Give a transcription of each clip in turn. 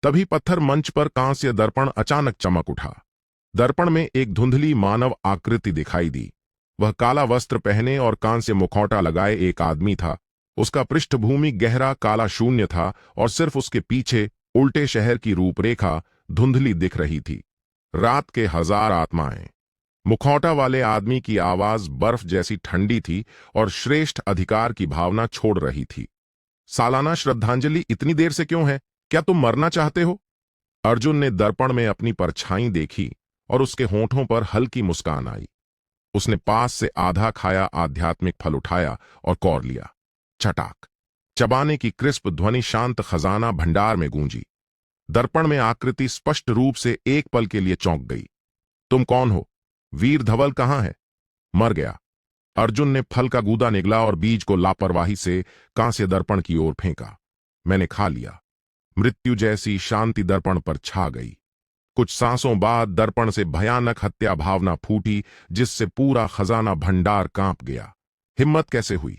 तभी पत्थर मंच पर कांस्य दर्पण अचानक चमक उठा। दर्पण में एक धुंधली मानव आकृति दिखाई दी। वह काला वस्त्र पहने और कांस्य मुखौटा लगाए एक आदमी था। उसका पृष्ठभूमि गहरा काला शून्य था और सिर्फ उसके पीछे उल्टे शहर की रूपरेखा धुंधली दिख रही थी। रात के हजार आत्माएं। मुखौटा वाले आदमी की आवाज बर्फ जैसी ठंडी थी और श्रेष्ठ अधिकार की भावना छोड़ रही थी। सालाना श्रद्धांजलि इतनी देर से क्यों है? क्या तुम मरना चाहते हो? अर्जुन ने दर्पण में अपनी परछाई देखी और उसके होंठों पर हल्की मुस्कान आई। उसने पास से आधा खाया आध्यात्मिक फल उठाया और कौर लिया। चटाक चबाने की क्रिस्प ध्वनि शांत खजाना भंडार में गूंजी। दर्पण में आकृति स्पष्ट रूप से एक पल के लिए चौंक गई। तुम कौन हो? वीर धवल कहां है? मर गया। अर्जुन ने फल का गूदा निगला और बीज को लापरवाही से कांस्य दर्पण की ओर फेंका। मैंने खा लिया। मृत्यु जैसी शांति दर्पण पर छा गई। कुछ सांसों बाद दर्पण से भयानक हत्या भावना फूटी, जिससे पूरा खजाना भंडार कांप गया। हिम्मत कैसे हुई?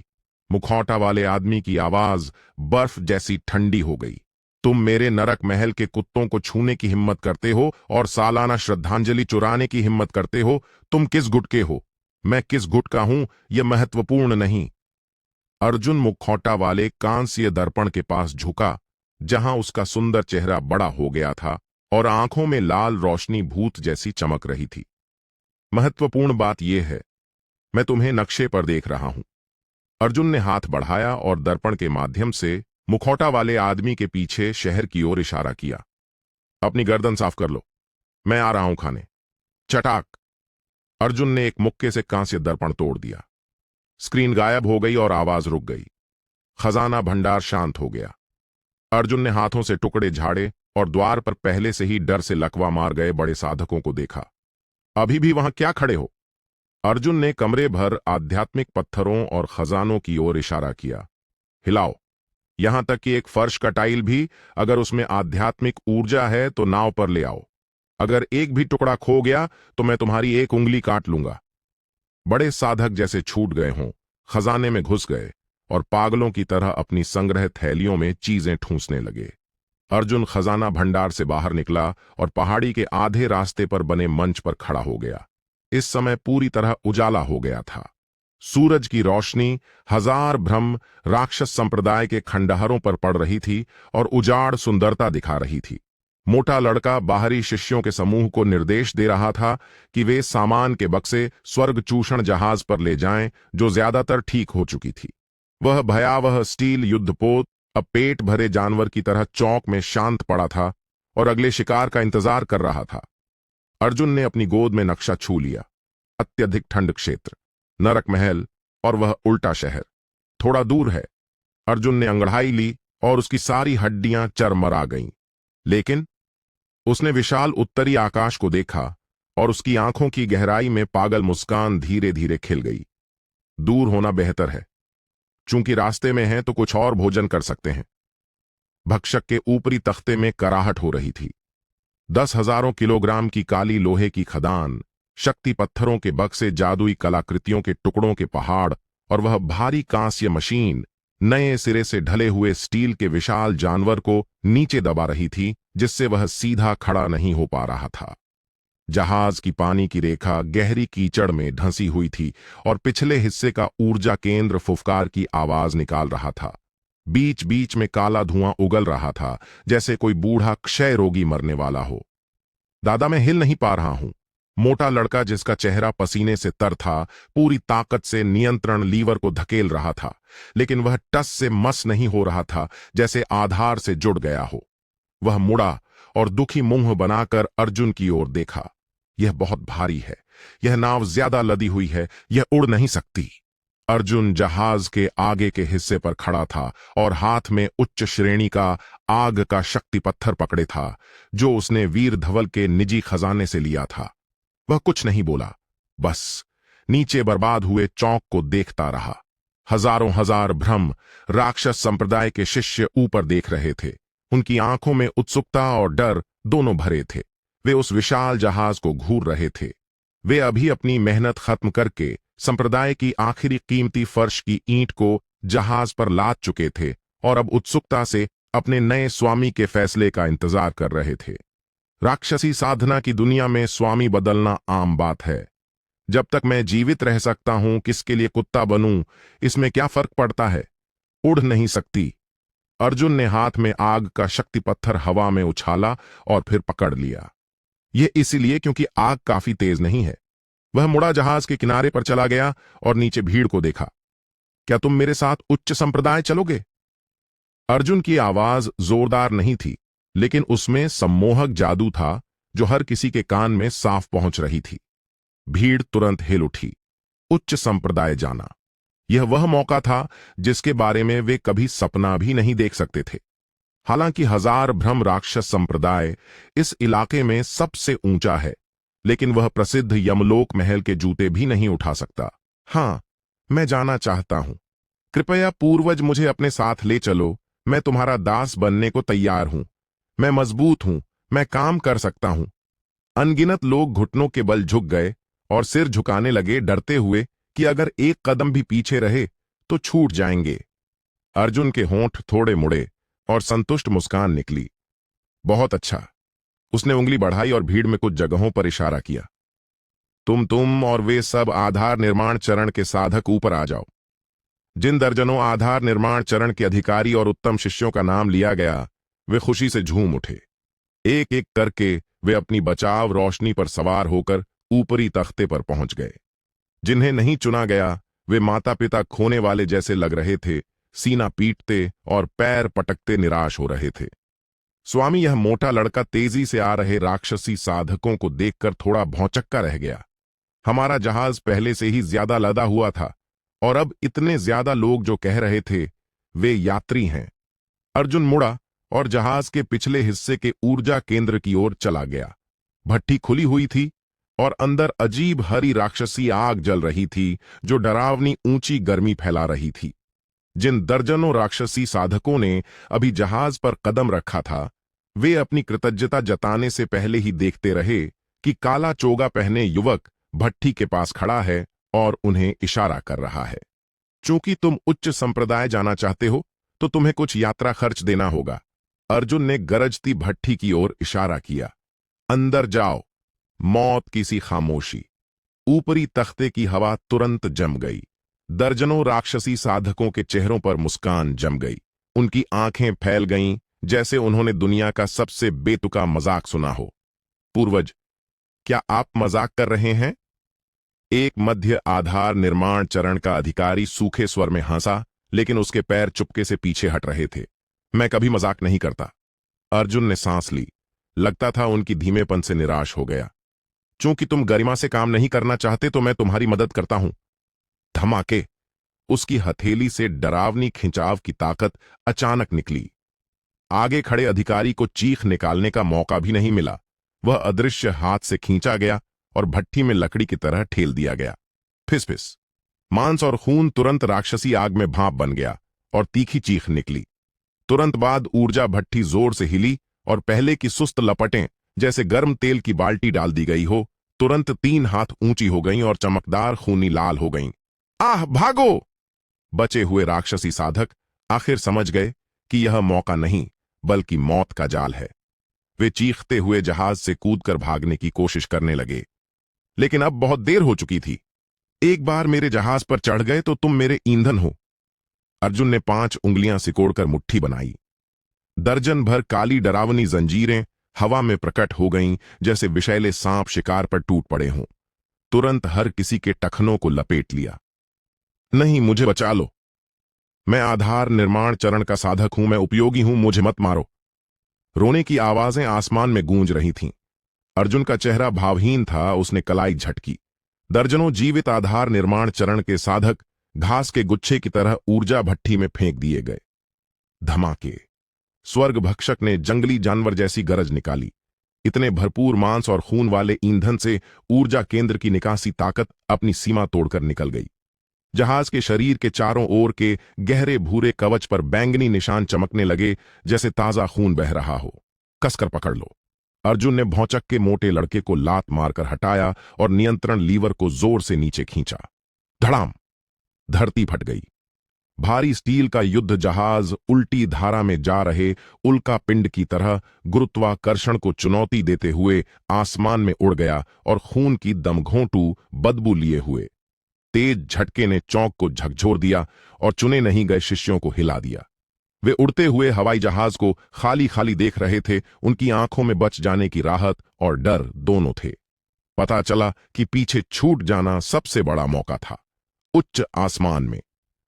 मुखौटा वाले आदमी की आवाज बर्फ जैसी ठंडी हो गई। तुम मेरे नरक महल के कुत्तों को छूने की हिम्मत करते हो और सालाना श्रद्धांजलि चुराने की हिम्मत करते हो? तुम किस गुट के हो? मैं किस गुट का हूं यह महत्वपूर्ण नहीं। अर्जुन मुखौटा वाले कांस्य दर्पण के पास झुका, जहां उसका सुंदर चेहरा बड़ा हो गया था और आंखों में लाल रोशनी भूत जैसी चमक रही थी। महत्वपूर्ण बात यह है, मैं तुम्हें नक्शे पर देख रहा हूं। अर्जुन ने हाथ बढ़ाया और दर्पण के माध्यम से मुखौटा वाले आदमी के पीछे शहर की ओर इशारा किया। अपनी गर्दन साफ कर लो, मैं आ रहा हूं खाने। चटाक अर्जुन ने एक मुक्के से कांस्य दर्पण तोड़ दिया। स्क्रीन गायब हो गई और आवाज रुक गई। खजाना भंडार शांत हो गया। अर्जुन ने हाथों से टुकड़े झाड़े और द्वार पर पहले से ही डर से लकवा मार गए बड़े साधकों को देखा। अभी भी वहां क्या खड़े हो? अर्जुन ने कमरे भर आध्यात्मिक पत्थरों और खजानों की ओर इशारा किया। हिलाओ, यहां तक कि एक फर्श का टाइल भी, अगर उसमें आध्यात्मिक ऊर्जा है तो नाव पर ले आओ। अगर एक भी टुकड़ा खो गया तो मैं तुम्हारी एक उंगली काट लूंगा। बड़े साधक जैसे छूट गए हों, खजाने में घुस गए और पागलों की तरह अपनी संग्रह थैलियों में चीजें ठूंसने लगे। अर्जुन खजाना भंडार से बाहर निकला और पहाड़ी के आधे रास्ते पर बने मंच पर खड़ा हो गया। इस समय पूरी तरह उजाला हो गया था। सूरज की रोशनी हजार भ्रम राक्षस संप्रदाय के खंडहरों पर पड़ रही थी और उजाड़ सुंदरता दिखा रही थी। मोटा लड़का बाहरी शिष्यों के समूह को निर्देश दे रहा था कि वे सामान के बक्से स्वर्ग चूषण जहाज पर ले जाएं, जो ज्यादातर ठीक हो चुकी थी। वह भयावह स्टील युद्धपोत अब पेट भरे जानवर की तरह चौक में शांत पड़ा था और अगले शिकार का इंतजार कर रहा था। अर्जुन ने अपनी गोद में नक्शा छू लिया। अत्यधिक ठंड क्षेत्र, नरक महल और वह उल्टा शहर थोड़ा दूर है। अर्जुन ने अंगड़ाई ली और उसकी सारी हड्डियां चरमरा गईं। लेकिन उसने विशाल उत्तरी आकाश को देखा और उसकी आंखों की गहराई में पागल मुस्कान धीरे धीरे खिल गई। दूर होना बेहतर है। चूंकि रास्ते में है तो कुछ और भोजन कर सकते हैं। भक्षक के ऊपरी तख्ते में कराहट हो रही थी। 10,000 किलोग्राम की काली लोहे की खदान, शक्ति पत्थरों के बक्से, जादुई कलाकृतियों के टुकड़ों के पहाड़ और वह भारी कांस्य मशीन नए सिरे से ढले हुए स्टील के विशाल जानवर को नीचे दबा रही थी, जिससे वह सीधा खड़ा नहीं हो पा रहा था। जहाज की पानी की रेखा गहरी कीचड़ में ढंसी हुई थी और पिछले हिस्से का ऊर्जा केंद्र फुफकार की आवाज निकाल रहा था। बीच बीच में काला धुआं उगल रहा था, जैसे कोई बूढ़ा क्षय रोगी मरने वाला हो। दादा, मैं हिल नहीं पा रहा हूं। मोटा लड़का, जिसका चेहरा पसीने से तर था, पूरी ताकत से नियंत्रण लीवर को धकेल रहा था, लेकिन वह टस से मस नहीं हो रहा था, जैसे आधार से जुड़ गया हो। वह मुड़ा और दुखी मुंह बनाकर अर्जुन की ओर देखा। यह बहुत भारी है। यह नाव ज्यादा लदी हुई है। यह उड़ नहीं सकती। अर्जुन जहाज के आगे के हिस्से पर खड़ा था और हाथ में उच्च श्रेणी का आग का शक्ति पत्थर पकड़े था, जो उसने वीर धवल के निजी खजाने से लिया था। वह कुछ नहीं बोला, बस नीचे बर्बाद हुए चौक को देखता रहा। हजारों हजार भ्रम राक्षस संप्रदाय के शिष्य ऊपर देख रहे थे। उनकी आंखों में उत्सुकता और डर दोनों भरे थे। वे उस विशाल जहाज को घूर रहे थे। वे अभी अपनी मेहनत खत्म करके संप्रदाय की आखिरी कीमती फर्श की ईंट को जहाज पर लाद चुके थे और अब उत्सुकता से अपने नए स्वामी के फैसले का इंतजार कर रहे थे। राक्षसी साधना की दुनिया में स्वामी बदलना आम बात है। जब तक मैं जीवित रह सकता हूं, किसके लिए कुत्ता बनूं, इसमें क्या फर्क पड़ता है। उड़ नहीं सकती। अर्जुन ने हाथ में आग का शक्ति पत्थर हवा में उछाला और फिर पकड़ लिया। यह इसलिए क्योंकि आग काफी तेज नहीं है। वह मुड़ा जहाज के किनारे पर चला गया और नीचे भीड़ को देखा। क्या तुम मेरे साथ उच्च संप्रदाय चलोगे? अर्जुन की आवाज जोरदार नहीं थी, लेकिन उसमें सम्मोहक जादू था जो हर किसी के कान में साफ पहुंच रही थी। भीड़ तुरंत हिल उठी। उच्च संप्रदाय जाना, यह वह मौका था जिसके बारे में वे कभी सपना भी नहीं देख सकते थे। हालांकि हजार ब्रह्म राक्षस संप्रदाय इस इलाके में सबसे ऊंचा है, लेकिन वह प्रसिद्ध यमलोक महल के जूते भी नहीं उठा सकता। हां, मैं जाना चाहता हूं। कृपया पूर्वज मुझे अपने साथ ले चलो। मैं तुम्हारा दास बनने को तैयार हूं। मैं मजबूत हूं, मैं काम कर सकता हूं। अनगिनत लोग घुटनों के बल झुक गए और सिर झुकाने लगे, डरते हुए कि अगर एक कदम भी पीछे रहे तो छूट जाएंगे। अर्जुन के होंठ थोड़े मुड़े और संतुष्ट मुस्कान निकली। बहुत अच्छा। उसने उंगली बढ़ाई और भीड़ में कुछ जगहों पर इशारा किया। तुम और वे सब आधार निर्माण चरण के साधक ऊपर आ जाओ। जिन दर्जनों आधार निर्माण चरण के अधिकारी और उत्तम शिष्यों का नाम लिया गया, वे खुशी से झूम उठे। एक एक करके वे अपनी बचाव रोशनी पर सवार होकर ऊपरी तख्ते पर पहुंच गए। जिन्हें नहीं चुना गया, वे माता पिता खोने वाले जैसे लग रहे थे, सीना पीटते और पैर पटकते निराश हो रहे थे। स्वामी, यह मोटा लड़का तेजी से आ रहे राक्षसी साधकों को देखकर थोड़ा भौंचक्का रह गया। हमारा जहाज पहले से ही ज्यादा लदा हुआ था और अब इतने ज्यादा लोग जो कह रहे थे वे यात्री हैं। अर्जुन मुड़ा और जहाज के पिछले हिस्से के ऊर्जा केंद्र की ओर चला गया। भट्ठी खुली हुई थी और अंदर अजीब हरी राक्षसी आग जल रही थी जो डरावनी ऊंची गर्मी फैला रही थी। जिन दर्जनों राक्षसी साधकों ने अभी जहाज पर कदम रखा था, वे अपनी कृतज्ञता जताने से पहले ही देखते रहे कि काला चोगा पहने युवक भट्ठी के पास खड़ा है और उन्हें इशारा कर रहा है। चूंकि तुम उच्च संप्रदाय जाना चाहते हो, तो तुम्हें कुछ यात्रा खर्च देना होगा। अर्जुन ने गरजती भट्ठी की ओर इशारा किया। अंदर जाओ। मौत की सी खामोशी। ऊपरी तख्ते की हवा तुरंत जम गई। दर्जनों राक्षसी साधकों के चेहरों पर मुस्कान जम गई। उनकी आंखें फैल गईं जैसे उन्होंने दुनिया का सबसे बेतुका मजाक सुना हो। पूर्वज, क्या आप मजाक कर रहे हैं? एक मध्य आधार निर्माण चरण का अधिकारी सूखे स्वर में हंसा, लेकिन उसके पैर चुपके से पीछे हट रहे थे। मैं कभी मजाक नहीं करता। अर्जुन ने सांस ली। लगता था उनकी धीमेपन से निराश हो गया। चूंकि तुम गरिमा से काम नहीं करना चाहते, तो मैं तुम्हारी मदद करता हूं। धमाके। उसकी हथेली से डरावनी खिंचाव की ताकत अचानक निकली। आगे खड़े अधिकारी को चीख निकालने का मौका भी नहीं मिला। वह अदृश्य हाथ से खींचा गया और भट्ठी में लकड़ी की तरह ठेल दिया गया। फिस फिस। मांस और खून तुरंत राक्षसी आग में भाप बन गया और तीखी चीख निकली। तुरंत बाद ऊर्जा भट्ठी जोर से हिली और पहले की सुस्त लपटें, जैसे गर्म तेल की बाल्टी डाल दी गई हो, तुरंत 3 हाथ ऊंची हो गईं और चमकदार खूनी लाल हो गईं। आह, भागो! बचे हुए राक्षसी साधक आखिर समझ गए कि यह मौका नहीं, बल्कि मौत का जाल है। वे चीखते हुए जहाज से कूदकर भागने की कोशिश करने लगे, लेकिन अब बहुत देर हो चुकी थी। एक बार मेरे जहाज पर चढ़ गए तो तुम मेरे ईंधन हो। अर्जुन ने 5 उंगलियां सिकोड़कर मुट्ठी बनाई। दर्जन भर काली डरावनी जंजीरें हवा में प्रकट हो गईं, जैसे विषैले सांप शिकार पर टूट पड़े हों। तुरंत हर किसी के टखनों को लपेट लिया। नहीं, मुझे बचा लो। मैं आधार निर्माण चरण का साधक हूं, मैं उपयोगी हूं, मुझे मत मारो। रोने की आवाजें आसमान में गूंज रही थीं। अर्जुन का चेहरा भावहीन था। उसने कलाई झटकी। दर्जनों जीवित आधार निर्माण चरण के साधक घास के गुच्छे की तरह ऊर्जा भट्ठी में फेंक दिए गए। धमाके। स्वर्ग भक्षक ने जंगली जानवर जैसी गरज निकाली। इतने भरपूर मांस और खून वाले ईंधन से ऊर्जा केंद्र की निकासी ताकत अपनी सीमा तोड़कर निकल गई। जहाज के शरीर के चारों ओर के गहरे भूरे कवच पर बैंगनी निशान चमकने लगे, जैसे ताजा खून बह रहा हो। कसकर पकड़ लो। अर्जुन ने भौचक के मोटे लड़के को लात मारकर हटाया और नियंत्रण लीवर को जोर से नीचे खींचा। धड़ाम। धरती फट गई। भारी स्टील का युद्ध जहाज उल्टी धारा में जा रहे उल्का पिंड की तरह गुरुत्वाकर्षण को चुनौती देते हुए आसमान में उड़ गया और खून की दमघोंटू बदबू लिए हुए तेज झटके ने चौक को झकझोर दिया और चुने नहीं गए शिष्यों को हिला दिया। वे उड़ते हुए हवाई जहाज को खाली खाली देख रहे थे। उनकी आंखों में बच जाने की राहत और डर दोनों थे। पता चला कि पीछे छूट जाना सबसे बड़ा मौका था। उच्च आसमान में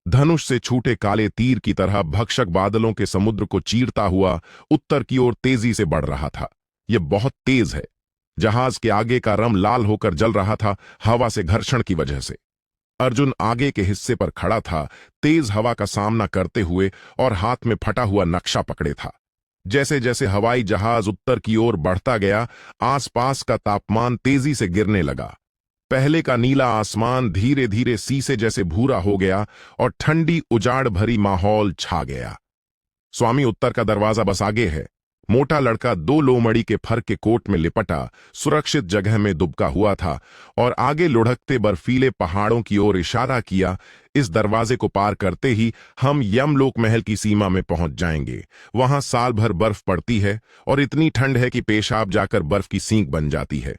धनुष से छूटे काले तीर की तरह भक्षक बादलों के समुद्र को चीरता हुआ उत्तर की ओर तेजी से बढ़ रहा था। यह बहुत तेज है। जहाज के आगे का रम लाल होकर जल रहा था, हवा से घर्षण की वजह से। अर्जुन आगे के हिस्से पर खड़ा था, तेज हवा का सामना करते हुए और हाथ में फटा हुआ नक्शा पकड़े था। जैसे जैसे हवाई जहाज उत्तर की ओर बढ़ता गया, आसपास का तापमान तेजी से गिरने लगा। पहले का नीला आसमान धीरे धीरे शीशे जैसे भूरा हो गया और ठंडी उजाड़ भरी माहौल छा गया। स्वामी उत्तर का दरवाजा बस आगे है। मोटा लड़का 2 लोमड़ी के फर के कोट में लिपटा सुरक्षित जगह में दुबका हुआ था और आगे लुढ़कते बर्फीले पहाड़ों की ओर इशारा किया। इस दरवाजे को पार करते ही हम यमलोक महल की सीमा में पहुंच जाएंगे। वहां साल भर बर्फ पड़ती है और इतनी ठंड है कि पेशाब जाकर बर्फ की सींक बन जाती है।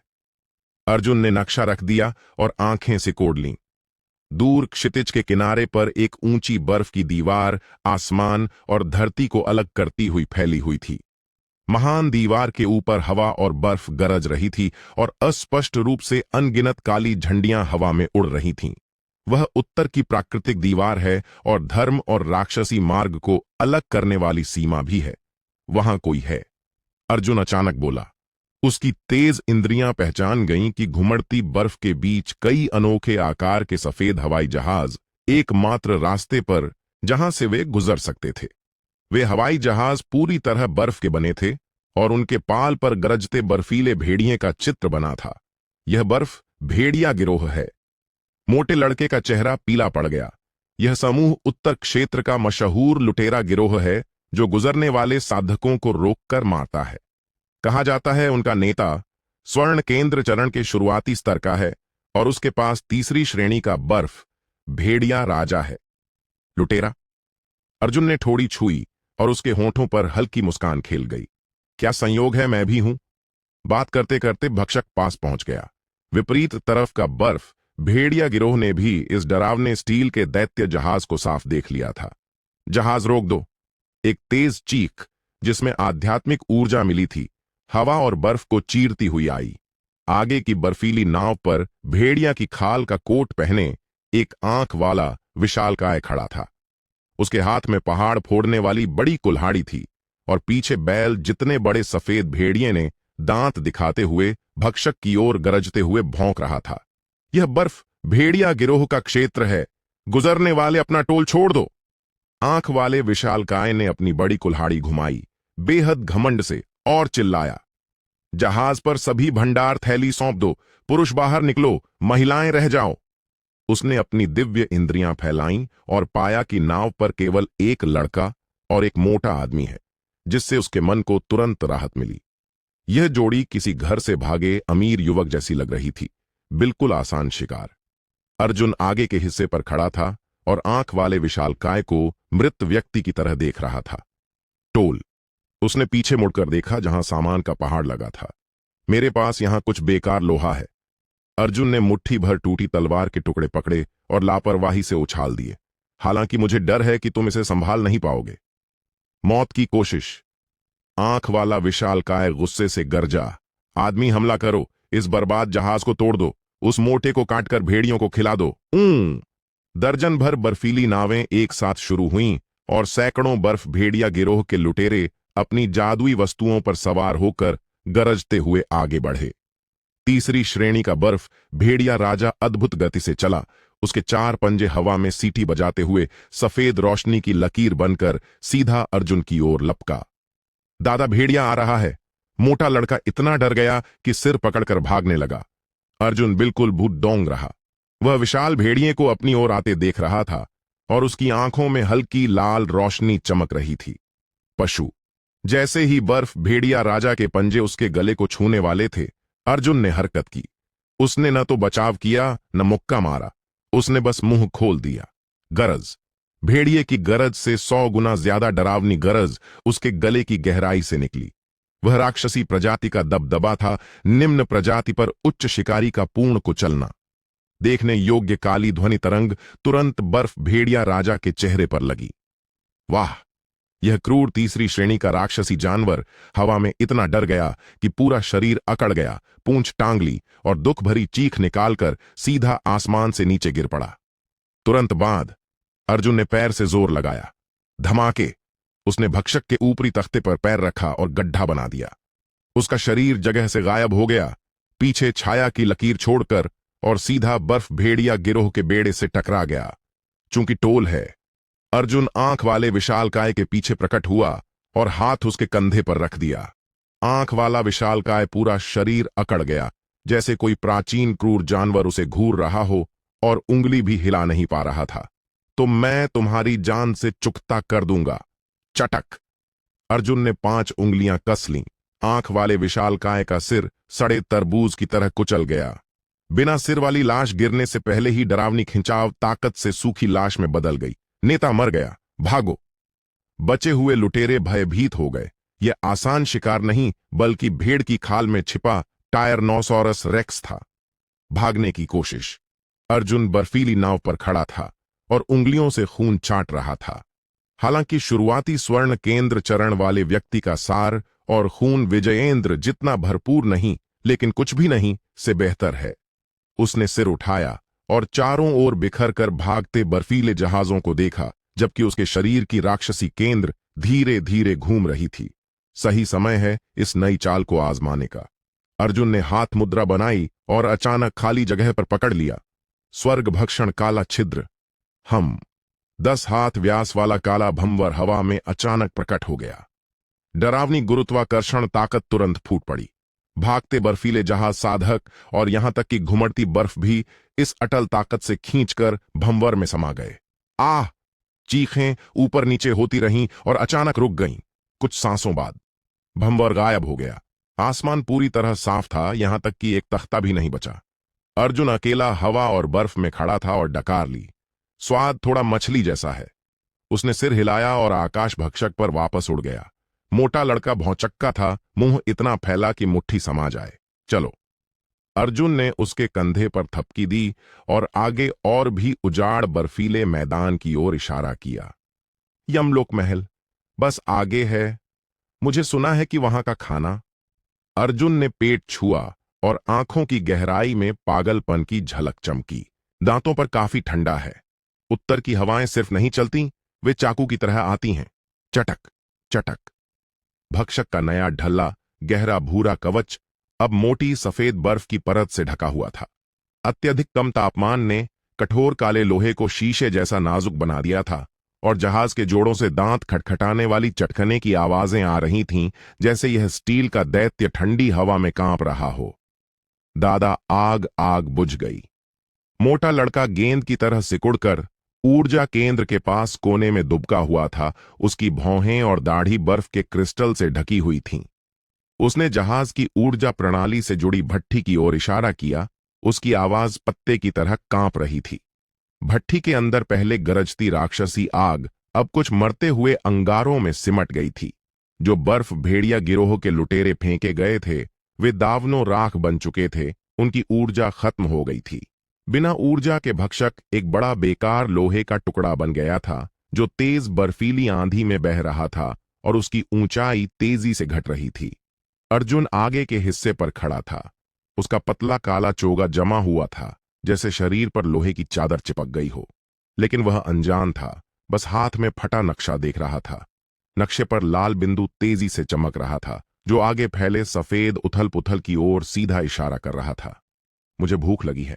अर्जुन ने नक्शा रख दिया और आंखें सिकोड़ लीं। दूर क्षितिज के किनारे पर एक ऊंची बर्फ की दीवार आसमान और धरती को अलग करती हुई फैली हुई थी। महान दीवार के ऊपर हवा और बर्फ गरज रही थी और अस्पष्ट रूप से अनगिनत काली झंडियां हवा में उड़ रही थीं। वह उत्तर की प्राकृतिक दीवार है और धर्म और राक्षसी मार्ग को अलग करने वाली सीमा भी है। वहां कोई है, अर्जुन अचानक बोला। उसकी तेज इंद्रियां पहचान गईं कि घुमड़ती बर्फ के बीच कई अनोखे आकार के सफेद हवाई जहाज एकमात्र रास्ते पर जहां से वे गुजर सकते थे। वे हवाई जहाज पूरी तरह बर्फ के बने थे और उनके पाल पर गरजते बर्फीले भेड़िए का चित्र बना था। यह बर्फ भेड़िया गिरोह है। मोटे लड़के का चेहरा पीला पड़ गया। यह समूह उत्तर क्षेत्र का मशहूर लुटेरा गिरोह है जो गुजरने वाले साधकों को रोककर मारता है। कहा जाता है उनका नेता स्वर्ण केंद्र चरण के शुरुआती स्तर का है और उसके पास तीसरी श्रेणी का बर्फ भेड़िया राजा है। लुटेरा? अर्जुन ने ठोड़ी छुई और उसके होंठों पर हल्की मुस्कान खेल गई। क्या संयोग है, मैं भी हूं। बात करते करते भक्षक पास पहुंच गया। विपरीत तरफ का बर्फ भेड़िया गिरोह ने भी इस डरावने स्टील के दैत्य जहाज को साफ देख लिया था। जहाज रोक दो। एक तेज चीख जिसमें आध्यात्मिक ऊर्जा मिली थी हवा और बर्फ को चीरती हुई आई। आगे की बर्फीली नाव पर भेड़िया की खाल का कोट पहने एक आंख वाला विशालकाय खड़ा था। उसके हाथ में पहाड़ फोड़ने वाली बड़ी कुल्हाड़ी थी और पीछे बैल जितने बड़े सफेद भेड़िए ने दांत दिखाते हुए भक्षक की ओर गरजते हुए भौंक रहा था। यह बर्फ भेड़िया गिरोह का क्षेत्र है। गुजरने वाले अपना टोल छोड़ दो। आंख वाले विशालकाय ने अपनी बड़ी कुल्हाड़ी घुमाई बेहद घमंड से और चिल्लाया, जहाज पर सभी भंडार थैली सौंप दो। पुरुष बाहर निकलो, महिलाएं रह जाओ। उसने अपनी दिव्य इंद्रियां फैलाईं और पाया कि नाव पर केवल एक लड़का और एक मोटा आदमी है, जिससे उसके मन को तुरंत राहत मिली। यह जोड़ी किसी घर से भागे अमीर युवक जैसी लग रही थी। बिल्कुल आसान शिकार। अर्जुन आगे के हिस्से पर खड़ा था और आंख वाले विशालकाय को मृत व्यक्ति की तरह देख रहा था। टोल। उसने पीछे मुड़कर देखा जहां सामान का पहाड़ लगा था। मेरे पास यहां कुछ बेकार लोहा है। अर्जुन ने मुट्ठी भर टूटी तलवार के टुकड़े पकड़े और लापरवाही से उछाल दिए। हालांकि मुझे डर है कि तुम इसे संभाल नहीं पाओगे। मौत की कोशिश। आंख वाला विशालकाय गुस्से से गरजा, आदमी हमला करो, इस बर्बाद जहाज को तोड़ दो, उस मोटे को काटकर भेड़ियों को खिला दो। दर्जन भर बर्फीली नावें एक साथ शुरू हुईं और सैकड़ों बर्फ भेड़िया गिरोह के लुटेरे अपनी जादुई वस्तुओं पर सवार होकर गरजते हुए आगे बढ़े। तीसरी श्रेणी का बर्फ भेड़िया राजा अद्भुत गति से चला। उसके 4 पंजे हवा में सीटी बजाते हुए सफेद रोशनी की लकीर बनकर सीधा अर्जुन की ओर लपका। दादा, भेड़िया आ रहा है। मोटा लड़का इतना डर गया कि सिर पकड़कर भागने लगा। अर्जुन बिल्कुल भूत-डोंग रहा। वह विशाल भेड़िए को अपनी ओर आते देख रहा था और उसकी आंखों में हल्की लाल रोशनी चमक रही थी। पशु। जैसे ही बर्फ भेड़िया राजा के पंजे उसके गले को छूने वाले थे, अर्जुन ने हरकत की। उसने न तो बचाव किया न मुक्का मारा। उसने बस मुंह खोल दिया। गरज। भेड़िए की गरज से 100 गुना ज्यादा डरावनी गरज उसके गले की गहराई से निकली। वह राक्षसी प्रजाति का दबदबा था, निम्न प्रजाति पर उच्च शिकारी का पूर्ण कुचलना। देखने योग्य काली ध्वनि तरंग तुरंत बर्फ भेड़िया राजा के चेहरे पर लगी। वाह! यह क्रूर तीसरी श्रेणी का राक्षसी जानवर हवा में इतना डर गया कि पूरा शरीर अकड़ गया, पूंछ टांग ली और दुख भरी चीख निकालकर सीधा आसमान से नीचे गिर पड़ा। तुरंत बाद अर्जुन ने पैर से जोर लगाया। धमाके! उसने भक्षक के ऊपरी तख्ते पर पैर रखा और गड्ढा बना दिया। उसका शरीर जगह से गायब हो गया, पीछे छाया की लकीर छोड़कर, और सीधा बर्फ भेड़िया गिरोह के बेड़े से टकरा गया। चूंकि टोल है, अर्जुन आंख वाले विशालकाय के पीछे प्रकट हुआ और हाथ उसके कंधे पर रख दिया। आंख वाला विशालकाय पूरा शरीर अकड़ गया, जैसे कोई प्राचीन क्रूर जानवर उसे घूर रहा हो और उंगली भी हिला नहीं पा रहा था। तो मैं तुम्हारी जान से चुकता कर दूंगा। चटक! अर्जुन ने 5 उंगलियां कस लीं। आंख वाले विशालकाय का सिर सड़े तरबूज की तरह कुचल गया। बिना सिर वाली लाश गिरने से पहले ही डरावनी खिंचाव ताकत से सूखी लाश में बदल गई। नेता मर गया, भागो! बचे हुए लुटेरे भयभीत हो गए। यह आसान शिकार नहीं, बल्कि भेड़ की खाल में छिपा टायरनोसॉरस रेक्स था। भागने की कोशिश। अर्जुन बर्फीली नाव पर खड़ा था और उंगलियों से खून चाट रहा था। हालांकि शुरुआती स्वर्ण केंद्र चरण वाले व्यक्ति का सार और खून विजयेंद्र जितना भरपूर नहीं, लेकिन कुछ भी नहीं से बेहतर है। उसने सिर उठाया और चारों ओर बिखर कर भागते बर्फीले जहाजों को देखा, जबकि उसके शरीर की राक्षसी केंद्र धीरे धीरे घूम रही थी। सही समय है इस नई चाल को आजमाने का। अर्जुन ने हाथ मुद्रा बनाई और अचानक खाली जगह पर पकड़ लिया। स्वर्ग भक्षण काला छिद्र। 10 हाथ व्यास वाला काला भंवर हवा में अचानक प्रकट हो गया। डरावनी गुरुत्वाकर्षण ताकत तुरंत फूट पड़ी। भागते बर्फीले जहाज, साधक और यहां तक कि घुमड़ती बर्फ भी इस अटल ताकत से खींचकर भंवर में समा गए। आह! चीखें ऊपर नीचे होती रहीं और अचानक रुक गईं। कुछ सांसों बाद भंवर गायब हो गया। आसमान पूरी तरह साफ था, यहां तक कि एक तख्ता भी नहीं बचा। अर्जुन अकेला हवा और बर्फ में खड़ा था और डकार ली। स्वाद थोड़ा मछली जैसा है। उसने सिर हिलाया और आकाश भक्षक पर वापस उड़ गया। मोटा लड़का भौचक्का था, मुंह इतना फैला कि मुट्ठी समा जाए। चलो! अर्जुन ने उसके कंधे पर थपकी दी और आगे और भी उजाड़ बर्फीले मैदान की ओर इशारा किया। यमलोक महल बस आगे है। मुझे सुना है कि वहां का खाना। अर्जुन ने पेट छुआ और आंखों की गहराई में पागलपन की झलक चमकी। दांतों पर काफी ठंडा है। उत्तर की हवाएं सिर्फ नहीं चलती, वे चाकू की तरह आती हैं। चटक चटक! भक्षक का नया ढल्ला गहरा भूरा कवच अब मोटी सफेद बर्फ की परत से ढका हुआ था। अत्यधिक कम तापमान ने कठोर काले लोहे को शीशे जैसा नाजुक बना दिया था और जहाज के जोड़ों से दांत खटखटाने वाली चटखने की आवाजें आ रही थीं, जैसे यह स्टील का दैत्य ठंडी हवा में कांप रहा हो। दादा, आग आग बुझ गई। मोटा लड़का गेंद की तरह सिकुड़कर ऊर्जा केंद्र के पास कोने में दुबका हुआ था। उसकी भौहें और दाढ़ी बर्फ के क्रिस्टल से ढकी हुई थीं। उसने जहाज की ऊर्जा प्रणाली से जुड़ी भट्ठी की ओर इशारा किया। उसकी आवाज पत्ते की तरह कांप रही थी। भट्ठी के अंदर पहले गरजती राक्षसी आग अब कुछ मरते हुए अंगारों में सिमट गई थी। जो बर्फ भेड़िया गिरोह के लुटेरे फेंके गए थे, वे दावनों राख बन चुके थे। उनकी ऊर्जा खत्म हो गई थी। बिना ऊर्जा के भक्षक एक बड़ा बेकार लोहे का टुकड़ा बन गया था, जो तेज बर्फीली आंधी में बह रहा था और उसकी ऊंचाई तेजी से घट रही थी। अर्जुन आगे के हिस्से पर खड़ा था। उसका पतला काला चोगा जमा हुआ था, जैसे शरीर पर लोहे की चादर चिपक गई हो। लेकिन वह अनजान था, बस हाथ में फटा नक्शा देख रहा था। नक्शे पर लाल बिंदु तेजी से चमक रहा था, जो आगे फैले सफेद उथल पुथल की ओर सीधा इशारा कर रहा था। मुझे भूख लगी है।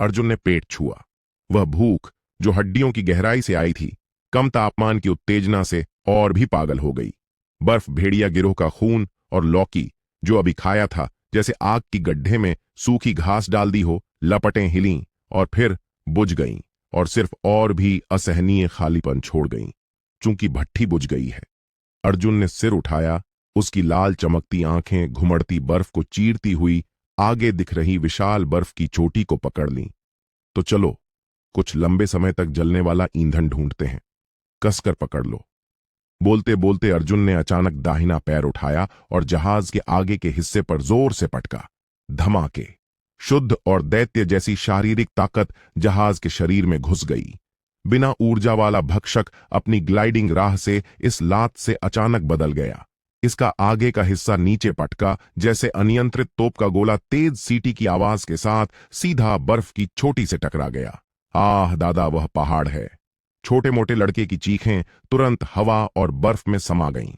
अर्जुन ने पेट छुआ। वह भूख जो हड्डियों की गहराई से आई थी, कम तापमान की उत्तेजना से और भी पागल हो गई। बर्फ भेड़िया गिरोह का खून और लौकी जो अभी खाया था, जैसे आग की गड्ढे में सूखी घास डाल दी हो, लपटें हिलीं और फिर बुझ गईं और सिर्फ और भी असहनीय खालीपन छोड़ गईं। चूंकि भट्ठी बुझ गई है। अर्जुन ने सिर उठाया। उसकी लाल चमकती आंखें घुमड़ती बर्फ को चीरती हुई आगे दिख रही विशाल बर्फ की चोटी को पकड़ लीं। तो चलो, कुछ लंबे समय तक जलने वाला ईंधन ढूंढते हैं। कसकर पकड़ लो। बोलते बोलते अर्जुन ने अचानक दाहिना पैर उठाया और जहाज के आगे के हिस्से पर जोर से पटका। धमाके। शुद्ध और दैत्य जैसी शारीरिक ताकत जहाज के शरीर में घुस गई। बिना ऊर्जा वाला भक्षक अपनी ग्लाइडिंग राह से इस लात से अचानक बदल गया। इसका आगे का हिस्सा नीचे पटका, जैसे अनियंत्रित तोप का गोला तेज सीटी की आवाज के साथ सीधा बर्फ की चोटी से टकरा गया। आह दादा, वह पहाड़ है। छोटे मोटे लड़के की चीखें तुरंत हवा और बर्फ में समा गईं।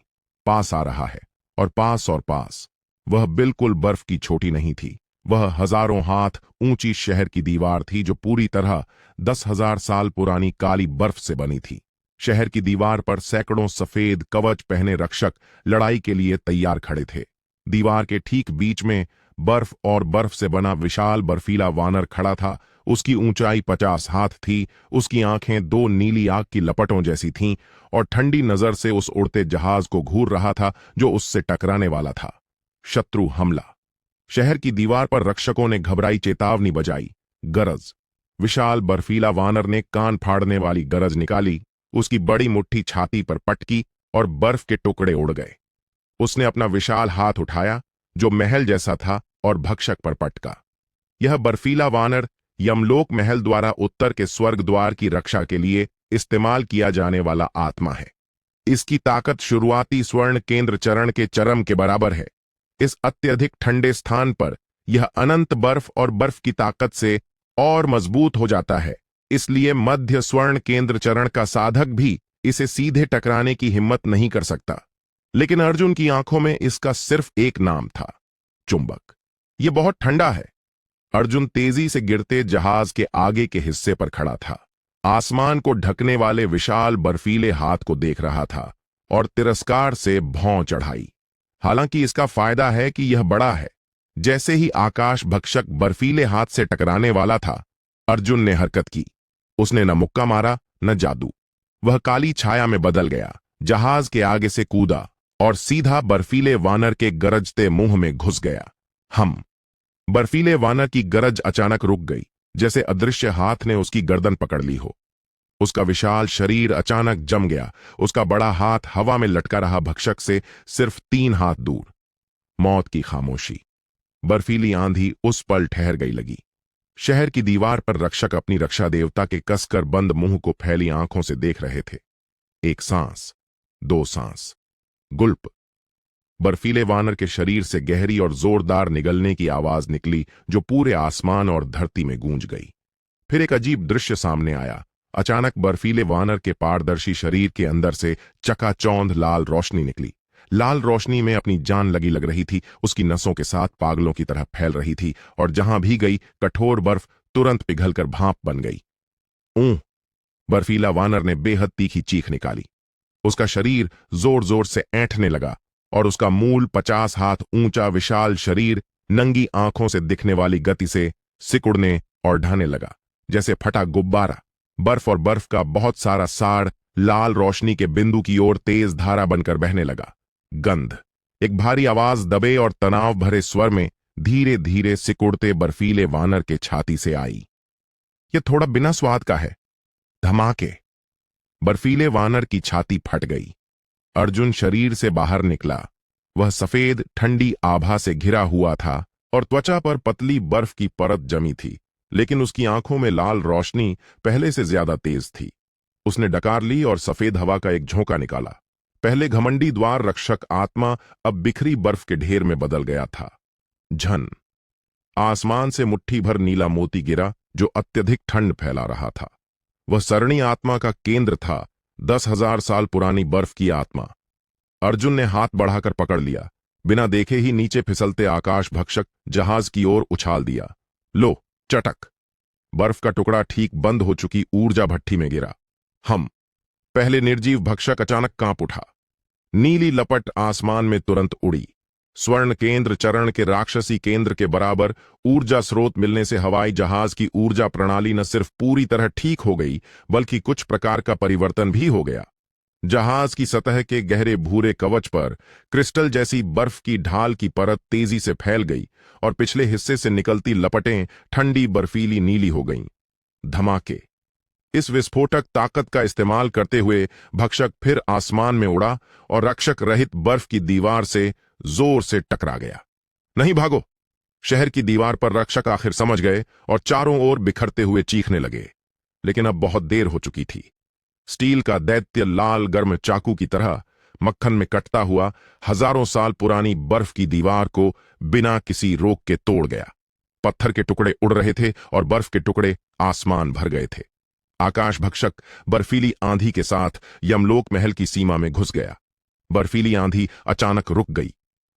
पास आ रहा है और पास और पास। वह बिल्कुल बर्फ की छोटी नहीं थी, वह हजारों हाथ ऊंची शहर की दीवार थी जो पूरी तरह 10,000 साल पुरानी काली बर्फ से बनी थी। शहर की दीवार पर सैकड़ों सफेद कवच पहने रक्षक लड़ाई के लिए तैयार खड़े थे। दीवार के ठीक बीच में बर्फ और बर्फ से बना विशाल बर्फीला वानर खड़ा था। उसकी ऊंचाई 50 हाथ थी, उसकी आंखें दो नीली आग की लपटों जैसी थीं और ठंडी नजर से उस उड़ते जहाज को घूर रहा था जो उससे टकराने वाला था। शत्रु हमला। शहर की दीवार पर रक्षकों ने घबराई चेतावनी बजाई। गरज। विशाल बर्फीला वानर ने कान फाड़ने वाली गरज निकाली। उसकी बड़ी मुट्ठी छाती पर पटकी और बर्फ के टुकड़े उड़ गए। उसने अपना विशाल हाथ उठाया जो महल जैसा था और भक्षक पर पटका। यह बर्फीला वानर यमलोक महल द्वारा उत्तर के स्वर्ग द्वार की रक्षा के लिए इस्तेमाल किया जाने वाला आत्मा है। इसकी ताकत शुरुआती स्वर्ण केंद्र चरण के चरम के बराबर है। इस अत्यधिक ठंडे स्थान पर यह अनंत बर्फ और बर्फ की ताकत से और मजबूत हो जाता है। इसलिए मध्य स्वर्ण केंद्र चरण का साधक भी इसे सीधे टकराने की हिम्मत नहीं कर सकता। लेकिन अर्जुन की आंखों में इसका सिर्फ एक नाम था, चुंबक। यह बहुत ठंडा है। अर्जुन तेजी से गिरते जहाज के आगे के हिस्से पर खड़ा था। आसमान को ढकने वाले विशाल बर्फीले हाथ को देख रहा था और तिरस्कार से भौं चढ़ाई। हालांकि इसका फायदा है कि यह बड़ा है। जैसे ही आकाश भक्षक बर्फीले हाथ से टकराने वाला था, अर्जुन ने हरकत की। उसने न मुक्का मारा न जादू। वह काली छाया में बदल गया, जहाज के आगे से कूदा और सीधा बर्फीले वानर के गरजते मुंह में घुस गया। बर्फीले वानर की गरज अचानक रुक गई, जैसे अदृश्य हाथ ने उसकी गर्दन पकड़ ली हो। उसका विशाल शरीर अचानक जम गया। उसका बड़ा हाथ हवा में लटका रहा भक्षक से सिर्फ 3 हाथ दूर। मौत की खामोशी। बर्फीली आंधी उस पल ठहर गई लगी। शहर की दीवार पर रक्षक अपनी रक्षा देवता के कसकर बंद मुंह को फैली आंखों से देख रहे थे। 1 सांस, 2 सांस, गुल्प। बर्फीले वानर के शरीर से गहरी और जोरदार निगलने की आवाज निकली जो पूरे आसमान और धरती में गूंज गई। फिर एक अजीब दृश्य सामने आया। अचानक बर्फीले वानर के पारदर्शी शरीर के अंदर से चकाचौंध लाल रोशनी निकली। लाल रोशनी में अपनी जान लग रही थी। उसकी नसों के साथ पागलों की तरह फैल रही थी और जहां भी गई कठोर बर्फ तुरंत पिघलकर भाप बन गई। ऊं! बर्फीला वानर ने बेहद तीखी चीख निकाली। उसका शरीर जोर जोर से ऐंठने लगा और उसका मूल 50 हाथ ऊंचा विशाल शरीर नंगी आंखों से दिखने वाली गति से सिकुड़ने और ढहने लगा, जैसे फटा गुब्बारा। बर्फ और बर्फ का बहुत सारा साड़ लाल रोशनी के बिंदु की ओर तेज धारा बनकर बहने लगा। गंध। एक भारी आवाज दबे और तनाव भरे स्वर में धीरे धीरे सिकुड़ते बर्फीले वानर के छाती से आई। यह थोड़ा बिना स्वाद का है। धमाके। बर्फीले वानर की छाती फट गई। अर्जुन शरीर से बाहर निकला। वह सफेद ठंडी आभा से घिरा हुआ था और त्वचा पर पतली बर्फ की परत जमी थी, लेकिन उसकी आंखों में लाल रोशनी पहले से ज्यादा तेज थी। उसने डकार ली और सफेद हवा का एक झोंका निकाला। पहले घमंडी द्वार रक्षक आत्मा अब बिखरी बर्फ के ढेर में बदल गया था। झन। आसमान से मुट्ठी भर नीला मोती गिरा जो अत्यधिक ठंड फैला रहा था। वह सरणी आत्मा का केंद्र था, 10,000 साल पुरानी बर्फ की आत्मा। अर्जुन ने हाथ बढ़ाकर पकड़ लिया। बिना देखे ही नीचे फिसलते आकाश भक्षक जहाज की ओर उछाल दिया। लो, चटक। बर्फ का टुकड़ा ठीक बंद हो चुकी ऊर्जा भट्ठी में गिरा। पहले निर्जीव भक्षक अचानक कांप उठा। नीली लपट आसमान में तुरंत उड़ी। स्वर्ण केंद्र चरण के राक्षसी केंद्र के बराबर ऊर्जा स्रोत मिलने से हवाई जहाज की ऊर्जा प्रणाली न सिर्फ पूरी तरह ठीक हो गई, बल्कि कुछ प्रकार का परिवर्तन भी हो गया। जहाज की सतह के गहरे भूरे कवच पर क्रिस्टल जैसी बर्फ की ढाल की परत तेजी से फैल गई और पिछले हिस्से से निकलती लपटें ठंडी बर्फीली नीली हो गईं। धमाके। इस विस्फोटक ताकत का इस्तेमाल करते हुए भक्षक फिर आसमान में उड़ा और रक्षक रहित बर्फ की दीवार से जोर से टकरा गया। नहीं भागो! शहर की दीवार पर रक्षक आखिर समझ गए और चारों ओर बिखरते हुए चीखने लगे। लेकिन अब बहुत देर हो चुकी थी। स्टील का दैत्य लाल गर्म चाकू की तरह मक्खन में कटता हुआ हजारों साल पुरानी बर्फ की दीवार को बिना किसी रोक के तोड़ गया। पत्थर के टुकड़े उड़ रहे थे और बर्फ के टुकड़े आसमान भर गए थे। आकाश भक्षक बर्फीली आंधी के साथ यमलोक महल की सीमा में घुस गया। बर्फीली आंधी अचानक रुक गई।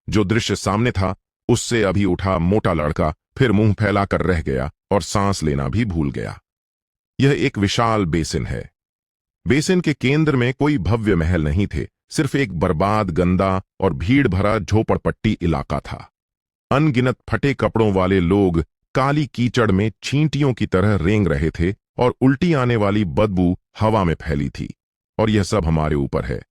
जो दृश्य सामने था उससे अभी उठा मोटा लड़का फिर मुंह फैलाकर रह गया और सांस लेना भी भूल गया। यह एक विशाल बेसिन है। बेसिन के केंद्र में कोई भव्य महल नहीं थे, सिर्फ एक बर्बाद, गंदा और भीड़ भरा झोपड़पट्टी इलाका था। अनगिनत फटे कपड़ों वाले लोग काली कीचड़ में चींटियों की तरह रेंग रहे थे और उल्टी आने वाली बदबू हवा में फैली थी। और यह सब हमारे ऊपर है।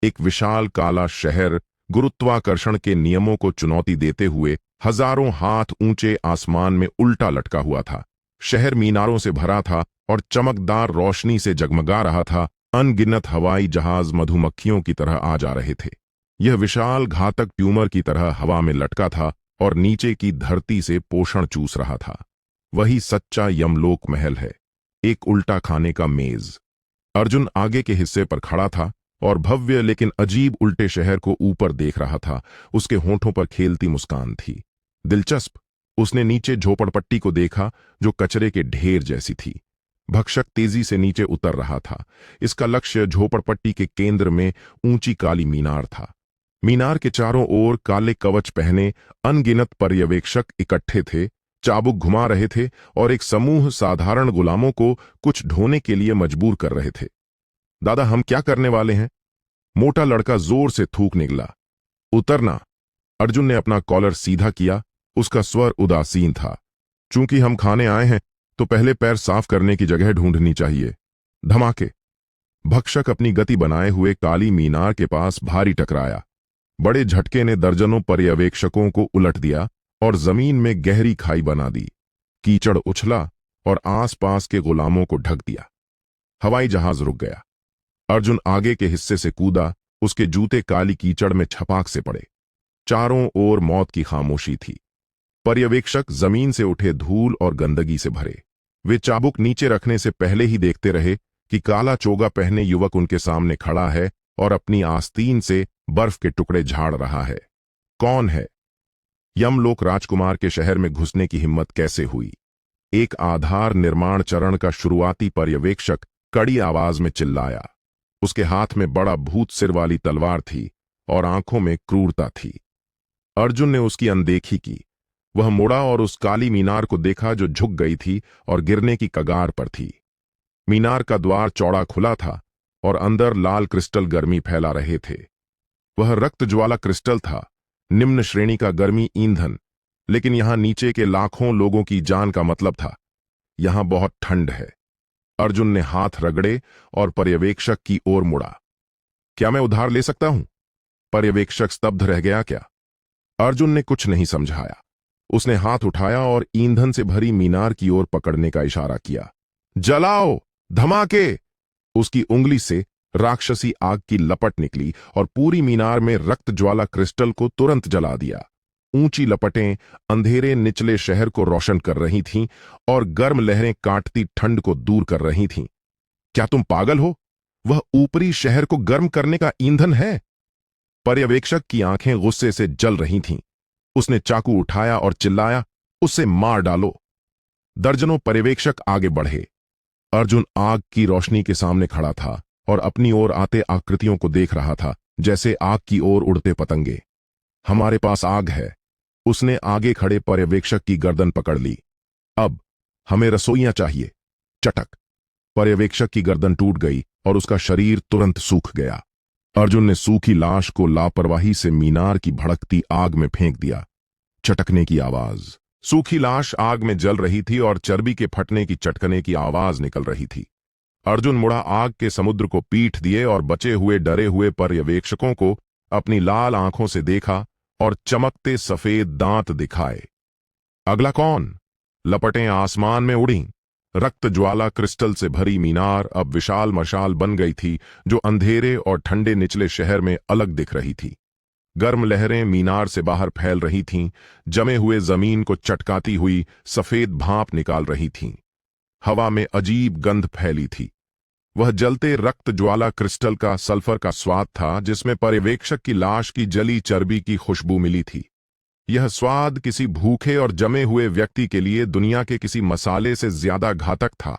एक विशाल काला शहर गुरुत्वाकर्षण के नियमों को चुनौती देते हुए हजारों हाथ ऊंचे आसमान में उल्टा लटका हुआ था। शहर मीनारों से भरा था और चमकदार रोशनी से जगमगा रहा था। अनगिनत हवाई जहाज मधुमक्खियों की तरह आ जा रहे थे। यह विशाल घातक ट्यूमर की तरह हवा में लटका था और नीचे की धरती से पोषण चूस रहा था। वही सच्चा यमलोक महल है, एक उल्टा खाने का मेज। अर्जुन आगे के हिस्से पर खड़ा था और भव्य लेकिन अजीब उल्टे शहर को ऊपर देख रहा था। उसके होंठों पर खेलती मुस्कान थी। दिलचस्प, उसने नीचे झोपड़पट्टी को देखा जो कचरे के ढेर जैसी थी। भक्षक तेजी से नीचे उतर रहा था। इसका लक्ष्य झोपड़पट्टी के केंद्र में ऊंची काली मीनार था। मीनार के चारों ओर काले कवच पहने अनगिनत पर्यवेक्षक इकट्ठे थे, चाबुक घुमा रहे थे और एक समूह साधारण गुलामों को कुछ ढोने के लिए मजबूर कर रहे थे। दादा, हम क्या करने वाले हैं? मोटा लड़का जोर से थूक निकला। उतरना। अर्जुन ने अपना कॉलर सीधा किया। उसका स्वर उदासीन था। चूंकि हम खाने आए हैं तो पहले पैर साफ करने की जगह ढूंढनी चाहिए। धमाके। भक्षक अपनी गति बनाए हुए काली मीनार के पास भारी टकराया। बड़े झटके ने दर्जनों पर्यवेक्षकों को उलट दिया और जमीन में गहरी खाई बना दी। कीचड़ उछला और आसपास के गुलामों को ढक दिया। हवाई जहाज रुक गया। अर्जुन आगे के हिस्से से कूदा। उसके जूते काली कीचड़ में छपाक से पड़े। चारों ओर मौत की खामोशी थी। पर्यवेक्षक जमीन से उठे धूल और गंदगी से भरे। वे चाबुक नीचे रखने से पहले ही देखते रहे कि काला चोगा पहने युवक उनके सामने खड़ा है और अपनी आस्तीन से बर्फ के टुकड़े झाड़ रहा है। कौन है? यमलोक राजकुमार के शहर में घुसने की हिम्मत कैसे हुई? एक आधार निर्माण चरण का शुरुआती पर्यवेक्षक कड़ी आवाज में चिल्लाया। उसके हाथ में बड़ा भूत सिर वाली तलवार थी और आंखों में क्रूरता थी। अर्जुन ने उसकी अनदेखी की। वह मुड़ा और उस काली मीनार को देखा जो झुक गई थी और गिरने की कगार पर थी। मीनार का द्वार चौड़ा खुला था और अंदर लाल क्रिस्टल गर्मी फैला रहे थे। वह रक्त ज्वाला क्रिस्टल था, निम्न श्रेणी का गर्मी ईंधन। लेकिन यहां नीचे के लाखों लोगों की जान का मतलब था, यहां बहुत ठंड है। अर्जुन ने हाथ रगड़े और पर्यवेक्षक की ओर मुड़ा। क्या मैं उधार ले सकता हूं? पर्यवेक्षक स्तब्ध रह गया। क्या? अर्जुन ने कुछ नहीं समझाया। उसने हाथ उठाया और ईंधन से भरी मीनार की ओर पकड़ने का इशारा किया। जलाओ! धमाके! उसकी उंगली से राक्षसी आग की लपट निकली और पूरी मीनार में रक्त ज्वाला क्रिस्टल को तुरंत जला दिया। ऊंची लपटें अंधेरे निचले शहर को रोशन कर रही थीं और गर्म लहरें काटती ठंड को दूर कर रही थीं। क्या तुम पागल हो? वह ऊपरी शहर को गर्म करने का ईंधन है। पर्यवेक्षक की आंखें गुस्से से जल रही थीं। उसने चाकू उठाया और चिल्लाया, उसे मार डालो। दर्जनों पर्यवेक्षक आगे बढ़े। अर्जुन आग की रोशनी के सामने खड़ा था और अपनी ओर आते आकृतियों को देख रहा था, जैसे आग की ओर उड़ते पतंगे। हमारे पास आग है। उसने आगे खड़े पर्यवेक्षक की गर्दन पकड़ ली। अब हमें रसोइयां चाहिए। चटक! पर्यवेक्षक की गर्दन टूट गई और उसका शरीर तुरंत सूख गया। अर्जुन ने सूखी लाश को लापरवाही से मीनार की भड़कती आग में फेंक दिया। चटकने की आवाज। सूखी लाश आग में जल रही थी और चर्बी के फटने की चटकने की आवाज निकल रही थी। अर्जुन मुड़ा, आग के समुद्र को पीठ दिए और बचे हुए डरे हुए पर्यवेक्षकों को अपनी लाल आंखों से देखा और चमकते सफेद दांत दिखाए। अगला कौन? लपटें आसमान में उड़ीं। रक्त ज्वाला क्रिस्टल से भरी मीनार अब विशाल मशाल बन गई थी, जो अंधेरे और ठंडे निचले शहर में अलग दिख रही थी। गर्म लहरें मीनार से बाहर फैल रही थीं, जमे हुए जमीन को चटकाती हुई सफेद भाप निकाल रही थीं। हवा में अजीब गंध फैली थी। वह जलते रक्त ज्वाला क्रिस्टल का सल्फर का स्वाद था, जिसमें पर्यवेक्षक की लाश की जली चर्बी की खुशबू मिली थी। यह स्वाद किसी भूखे और जमे हुए व्यक्ति के लिए दुनिया के किसी मसाले से ज्यादा घातक था।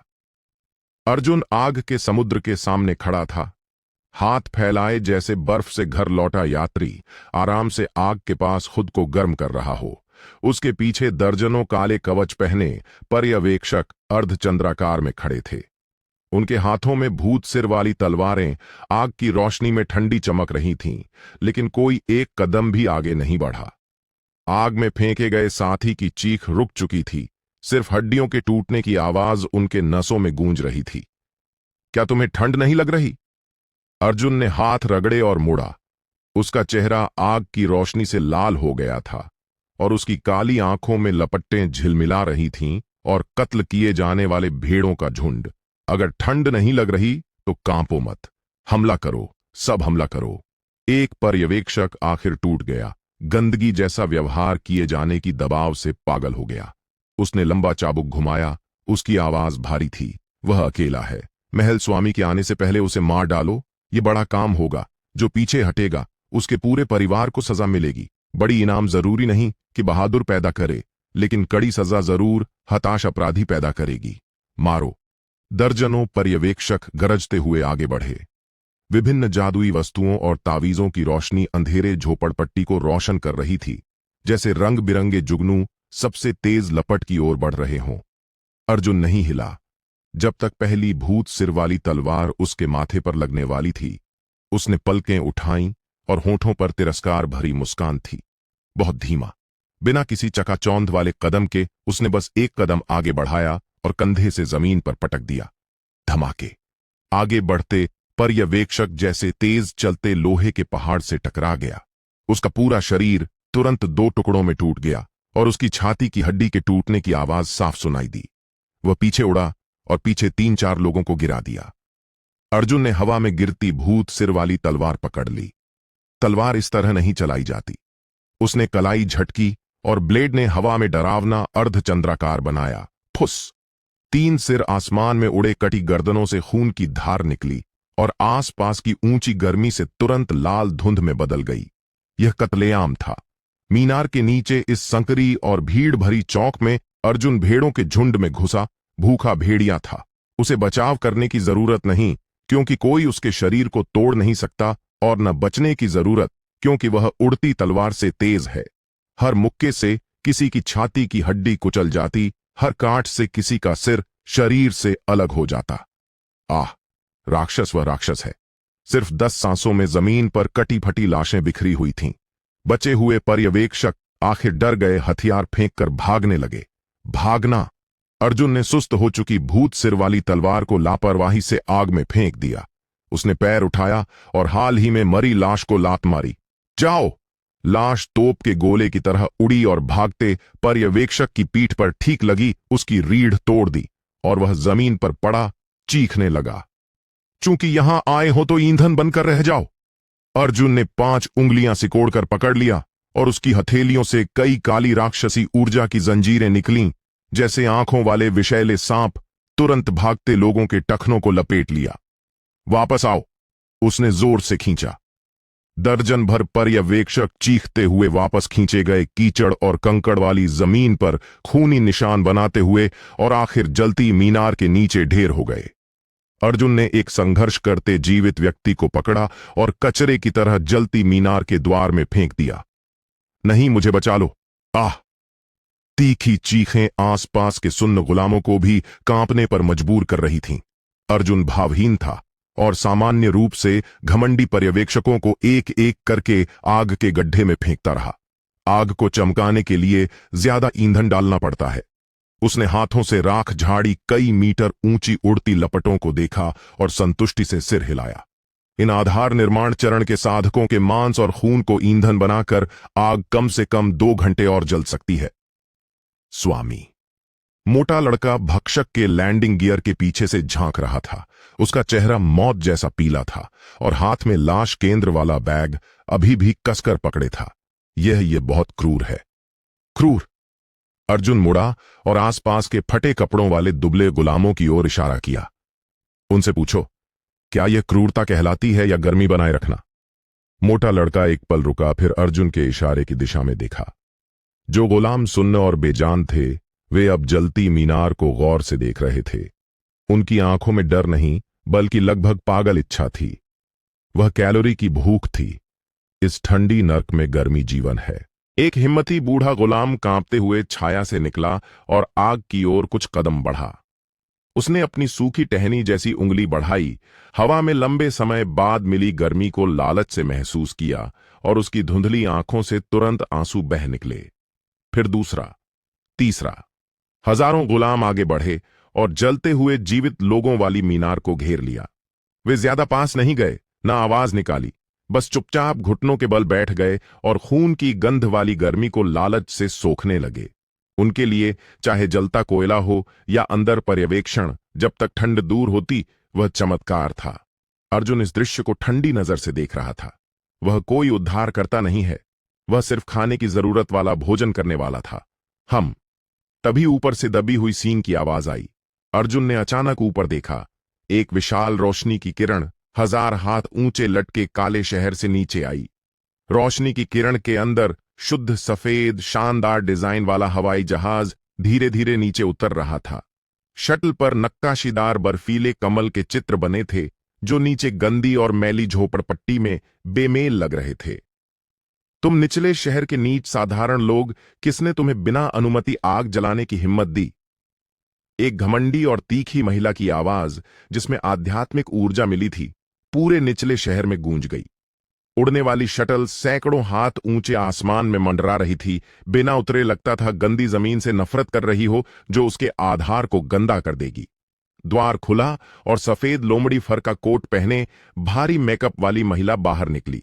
अर्जुन आग के समुद्र के सामने खड़ा था, हाथ फैलाए जैसे बर्फ से घर लौटा यात्री आराम से आग के पास खुद को गर्म कर रहा हो। उसके पीछे दर्जनों काले कवच पहने पर्यवेक्षक अर्धचंद्राकार में खड़े थे। उनके हाथों में भूत सिर वाली तलवारें आग की रोशनी में ठंडी चमक रही थीं, लेकिन कोई एक कदम भी आगे नहीं बढ़ा। आग में फेंके गए साथी की चीख रुक चुकी थी, सिर्फ हड्डियों के टूटने की आवाज उनके नसों में गूंज रही थी। क्या तुम्हें ठंड नहीं लग रही? अर्जुन ने हाथ रगड़े और मुड़ा। उसका चेहरा आग की रोशनी से लाल हो गया था और उसकी काली आंखों में लपटें झिलमिला रही थीं और कत्ल किए जाने वाले भेड़ों का झुंड। अगर ठंड नहीं लग रही तो कांपो मत, हमला करो, सब हमला करो। एक पर्यवेक्षक आखिर टूट गया, गंदगी जैसा व्यवहार किए जाने की दबाव से पागल हो गया। उसने लंबा चाबुक घुमाया, उसकी आवाज भारी थी। वह अकेला है, महल स्वामी के आने से पहले उसे मार डालो, ये बड़ा काम होगा। जो पीछे हटेगा उसके पूरे परिवार को सजा मिलेगी। बड़ी इनाम जरूरी नहीं कि बहादुर पैदा करे, लेकिन कड़ी सजा जरूर हताश अपराधी पैदा करेगी। मारो। दर्जनों पर्यवेक्षक गरजते हुए आगे बढ़े। विभिन्न जादुई वस्तुओं और तावीजों की रोशनी अंधेरे झोपड़पट्टी को रोशन कर रही थी, जैसे रंग बिरंगे जुगनू सबसे तेज लपट की ओर बढ़ रहे हों। अर्जुन नहीं हिला जब तक पहली भूत सिर वाली तलवार उसके माथे पर लगने वाली थी। उसने पलकें उठाईं और होठों पर तिरस्कार भरी मुस्कान थी। बहुत धीमा, बिना किसी चकाचौंध वाले कदम के उसने बस एक कदम आगे बढ़ाया और कंधे से जमीन पर पटक दिया। धमाके। आगे बढ़ते पर्यवेक्षक जैसे तेज चलते लोहे के पहाड़ से टकरा गया। उसका पूरा शरीर तुरंत दो टुकड़ों में टूट गया और उसकी छाती की हड्डी के टूटने की आवाज साफ सुनाई दी। वह पीछे उड़ा और पीछे 3-4 लोगों को गिरा दिया। अर्जुन ने हवा में गिरती भूत सिर वाली तलवार पकड़ ली। तलवार इस तरह नहीं चलाई जाती। उसने कलाई झटकी और ब्लेड ने हवा में डरावना अर्धचंद्राकार बनाया। फुस! 3 सिर आसमान में उड़े, कटी गर्दनों से खून की धार निकली और आसपास की ऊंची गर्मी से तुरंत लाल धुंध में बदल गई। यह कत्लेआम था। मीनार के नीचे इस संकरी और भीड़ भरी चौक में अर्जुन भेड़ों के झुंड में घुसा भूखा भेड़िया था। उसे बचाव करने की जरूरत नहीं, क्योंकि कोई उसके शरीर को तोड़ नहीं सकता, और न बचने की जरूरत, क्योंकि वह उड़ती तलवार से तेज है। हर मुक्के से किसी की छाती की हड्डी कुचल जाती, हर काट से किसी का सिर शरीर से अलग हो जाता। आह! राक्षस वह राक्षस है। सिर्फ 10 सांसों में जमीन पर कटी फटी लाशें बिखरी हुई थीं। बचे हुए पर्यवेक्षक आखिर डर गए, हथियार फेंककर भागने लगे। भागना! अर्जुन ने सुस्त हो चुकी भूत सिर वाली तलवार को लापरवाही से आग में फेंक दिया। उसने पैर उठाया और हाल ही में मरी लाश को लात मारी। जाओ! लाश तोप के गोले की तरह उड़ी और भागते पर्यवेक्षक की पीठ पर ठीक लगी उसकी रीढ़ तोड़ दी और वह जमीन पर पड़ा, चीखने लगा। चूंकि यहां आए हो तो ईंधन बनकर रह जाओ। अर्जुन ने 5 उंगलियां सिकोड़कर पकड़ लिया और उसकी हथेलियों से कई काली राक्षसी ऊर्जा की जंजीरें निकलीं, जैसे आंखों वाले विषैले सांप। तुरंत भागते लोगों के टखनों को लपेट लिया। वापस आओ! उसने जोर से खींचा। दर्जन भर पर्यवेक्षक चीखते हुए वापस खींचे गए, कीचड़ और कंकड़ वाली जमीन पर खूनी निशान बनाते हुए, और आखिर जलती मीनार के नीचे ढेर हो गए। अर्जुन ने एक संघर्ष करते जीवित व्यक्ति को पकड़ा और कचरे की तरह जलती मीनार के द्वार में फेंक दिया। नहीं, मुझे बचा लो! आह! तीखी चीखें आसपास के सुन्न गुलामों को भी कांपने पर मजबूर कर रही थीं। अर्जुन भावहीन था और सामान्य रूप से घमंडी पर्यवेक्षकों को एक एक करके आग के गड्ढे में फेंकता रहा। आग को चमकाने के लिए ज्यादा ईंधन डालना पड़ता है। उसने हाथों से राख झाड़ी, कई मीटर ऊंची उड़ती लपटों को देखा और संतुष्टि से सिर हिलाया। इन आधार निर्माण चरण के साधकों के मांस और खून को ईंधन बनाकर आग कम से कम 2 घंटे और जल सकती है। स्वामी, मोटा लड़का भक्षक के लैंडिंग गियर के पीछे से झांक रहा था। उसका चेहरा मौत जैसा पीला था और हाथ में लाश केंद्र वाला बैग अभी भी कसकर पकड़े था। यह बहुत क्रूर है। क्रूर। अर्जुन मुड़ा और आसपास के फटे कपड़ों वाले दुबले गुलामों की ओर इशारा किया। उनसे पूछो, क्या यह क्रूरता कहलाती है या गर्मी बनाए रखना? मोटा लड़का एक पल रुका, फिर अर्जुन के इशारे की दिशा में देखा। जो गुलाम सुन्न और बेजान थे, वे अब जलती मीनार को गौर से देख रहे थे। उनकी आंखों में डर नहीं, बल्कि लगभग पागल इच्छा थी। वह कैलोरी की भूख थी। इस ठंडी नर्क में गर्मी जीवन है। एक हिम्मती बूढ़ा गुलाम कांपते हुए छाया से निकला और आग की ओर कुछ कदम बढ़ा। उसने अपनी सूखी टहनी जैसी उंगली बढ़ाई। हवा में लंबे समय बाद मिली गर्मी को लालच से महसूस किया और उसकी धुंधली आंखों से तुरंत आंसू बह निकले। फिर दूसरा, तीसरा। हजारों गुलाम आगे बढ़े और जलते हुए जीवित लोगों वाली मीनार को घेर लिया। वे ज्यादा पास नहीं गए, ना आवाज निकाली, बस चुपचाप घुटनों के बल बैठ गए और खून की गंध वाली गर्मी को लालच से सोखने लगे। उनके लिए चाहे जलता कोयला हो या अंदर पर्यवेक्षण, जब तक ठंड दूर होती वह चमत्कार था। अर्जुन इस दृश्य को ठंडी नजर से देख रहा था। वह कोई उद्धार करता नहीं है, वह सिर्फ खाने की जरूरत वाला भोजन करने वाला था। हम। तभी ऊपर से दबी हुई सींग की आवाज आई। अर्जुन ने अचानक ऊपर देखा। एक विशाल रोशनी की किरण 1000 हाथ ऊंचे लटके काले शहर से नीचे आई। रोशनी की किरण के अंदर शुद्ध सफेद शानदार डिजाइन वाला हवाई जहाज धीरे धीरे नीचे उतर रहा था। शटल पर नक्काशीदार बर्फीले कमल के चित्र बने थे, जो नीचे गंदी और मैली झोपड़पट्टी में बेमेल लग रहे थे। तुम निचले शहर के नीच साधारण लोग, किसने तुम्हें बिना अनुमति आग जलाने की हिम्मत दी? एक घमंडी और तीखी महिला की आवाज, जिसमें आध्यात्मिक ऊर्जा मिली थी, पूरे निचले शहर में गूंज गई। उड़ने वाली शटल सैकड़ों हाथ ऊंचे आसमान में मंडरा रही थी। बिना उतरे लगता था गंदी जमीन से नफरत कर रही हो, जो उसके आधार को गंदा कर देगी। द्वार खुला और सफेद लोमड़ी फर का कोट पहने भारी मेकअप वाली महिला बाहर निकली।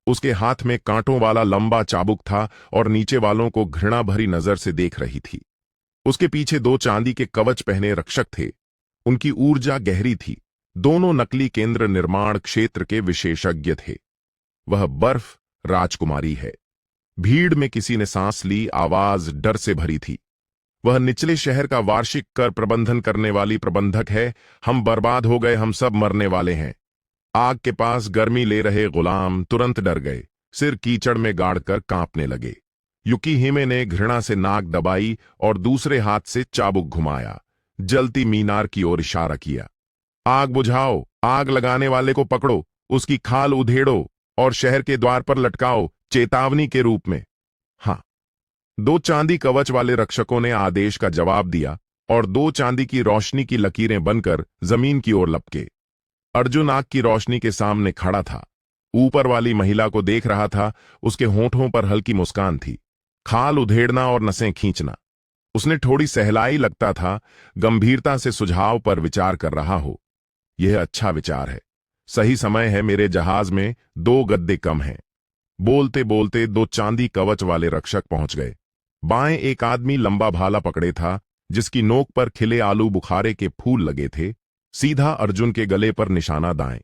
उसके हाथ में कांटों वाला लंबा चाबुक था और नीचे वालों को घृणा भरी नजर से देख रही थी। उसके पीछे 2 चांदी के कवच पहने रक्षक थे। उनकी ऊर्जा गहरी थी। दोनों नकली केंद्र निर्माण क्षेत्र के विशेषज्ञ थे। वह बर्फ राजकुमारी है। भीड़ में किसी ने सांस ली, आवाज डर से भरी थी। वह निचले शहर का वार्षिक कर प्रबंधन करने वाली प्रबंधक है। हम बर्बाद हो गए, हम सब मरने वाले हैं। आग के पास गर्मी ले रहे गुलाम तुरंत डर गए, सिर कीचड़ में गाड़कर कांपने लगे। युकीहिमे ने घृणा से नाक दबाई और दूसरे हाथ से चाबुक घुमाया। जलती मीनार की ओर इशारा किया। आग बुझाओ, आग लगाने वाले को पकड़ो, उसकी खाल उधेड़ो और शहर के द्वार पर लटकाओ, चेतावनी के रूप में। हाँ। 2 चांदी कवच वाले रक्षकों ने आदेश का जवाब दिया और 2 चांदी की रोशनी की लकीरें बनकर जमीन की ओर लपके। अर्जुन आग की रोशनी के सामने खड़ा था। ऊपर वाली महिला को देख रहा था। उसके होंठों पर हल्की मुस्कान थी। खाल उधेड़ना और नसें खींचना। उसने थोड़ी सहलाई लगता था, गंभीरता से सुझाव पर विचार कर रहा हो। यह अच्छा विचार है। सही समय है, मेरे जहाज में 2 गद्दे कम हैं। बोलते बोलते 2 चांदी कवच वाले रक्षक पहुंच गए। बाएं एक आदमी लंबा भाला पकड़े था, जिसकी नोक पर खिले आलू बुखारे के फूल लगे थे। सीधा अर्जुन के गले पर निशाना दाएं।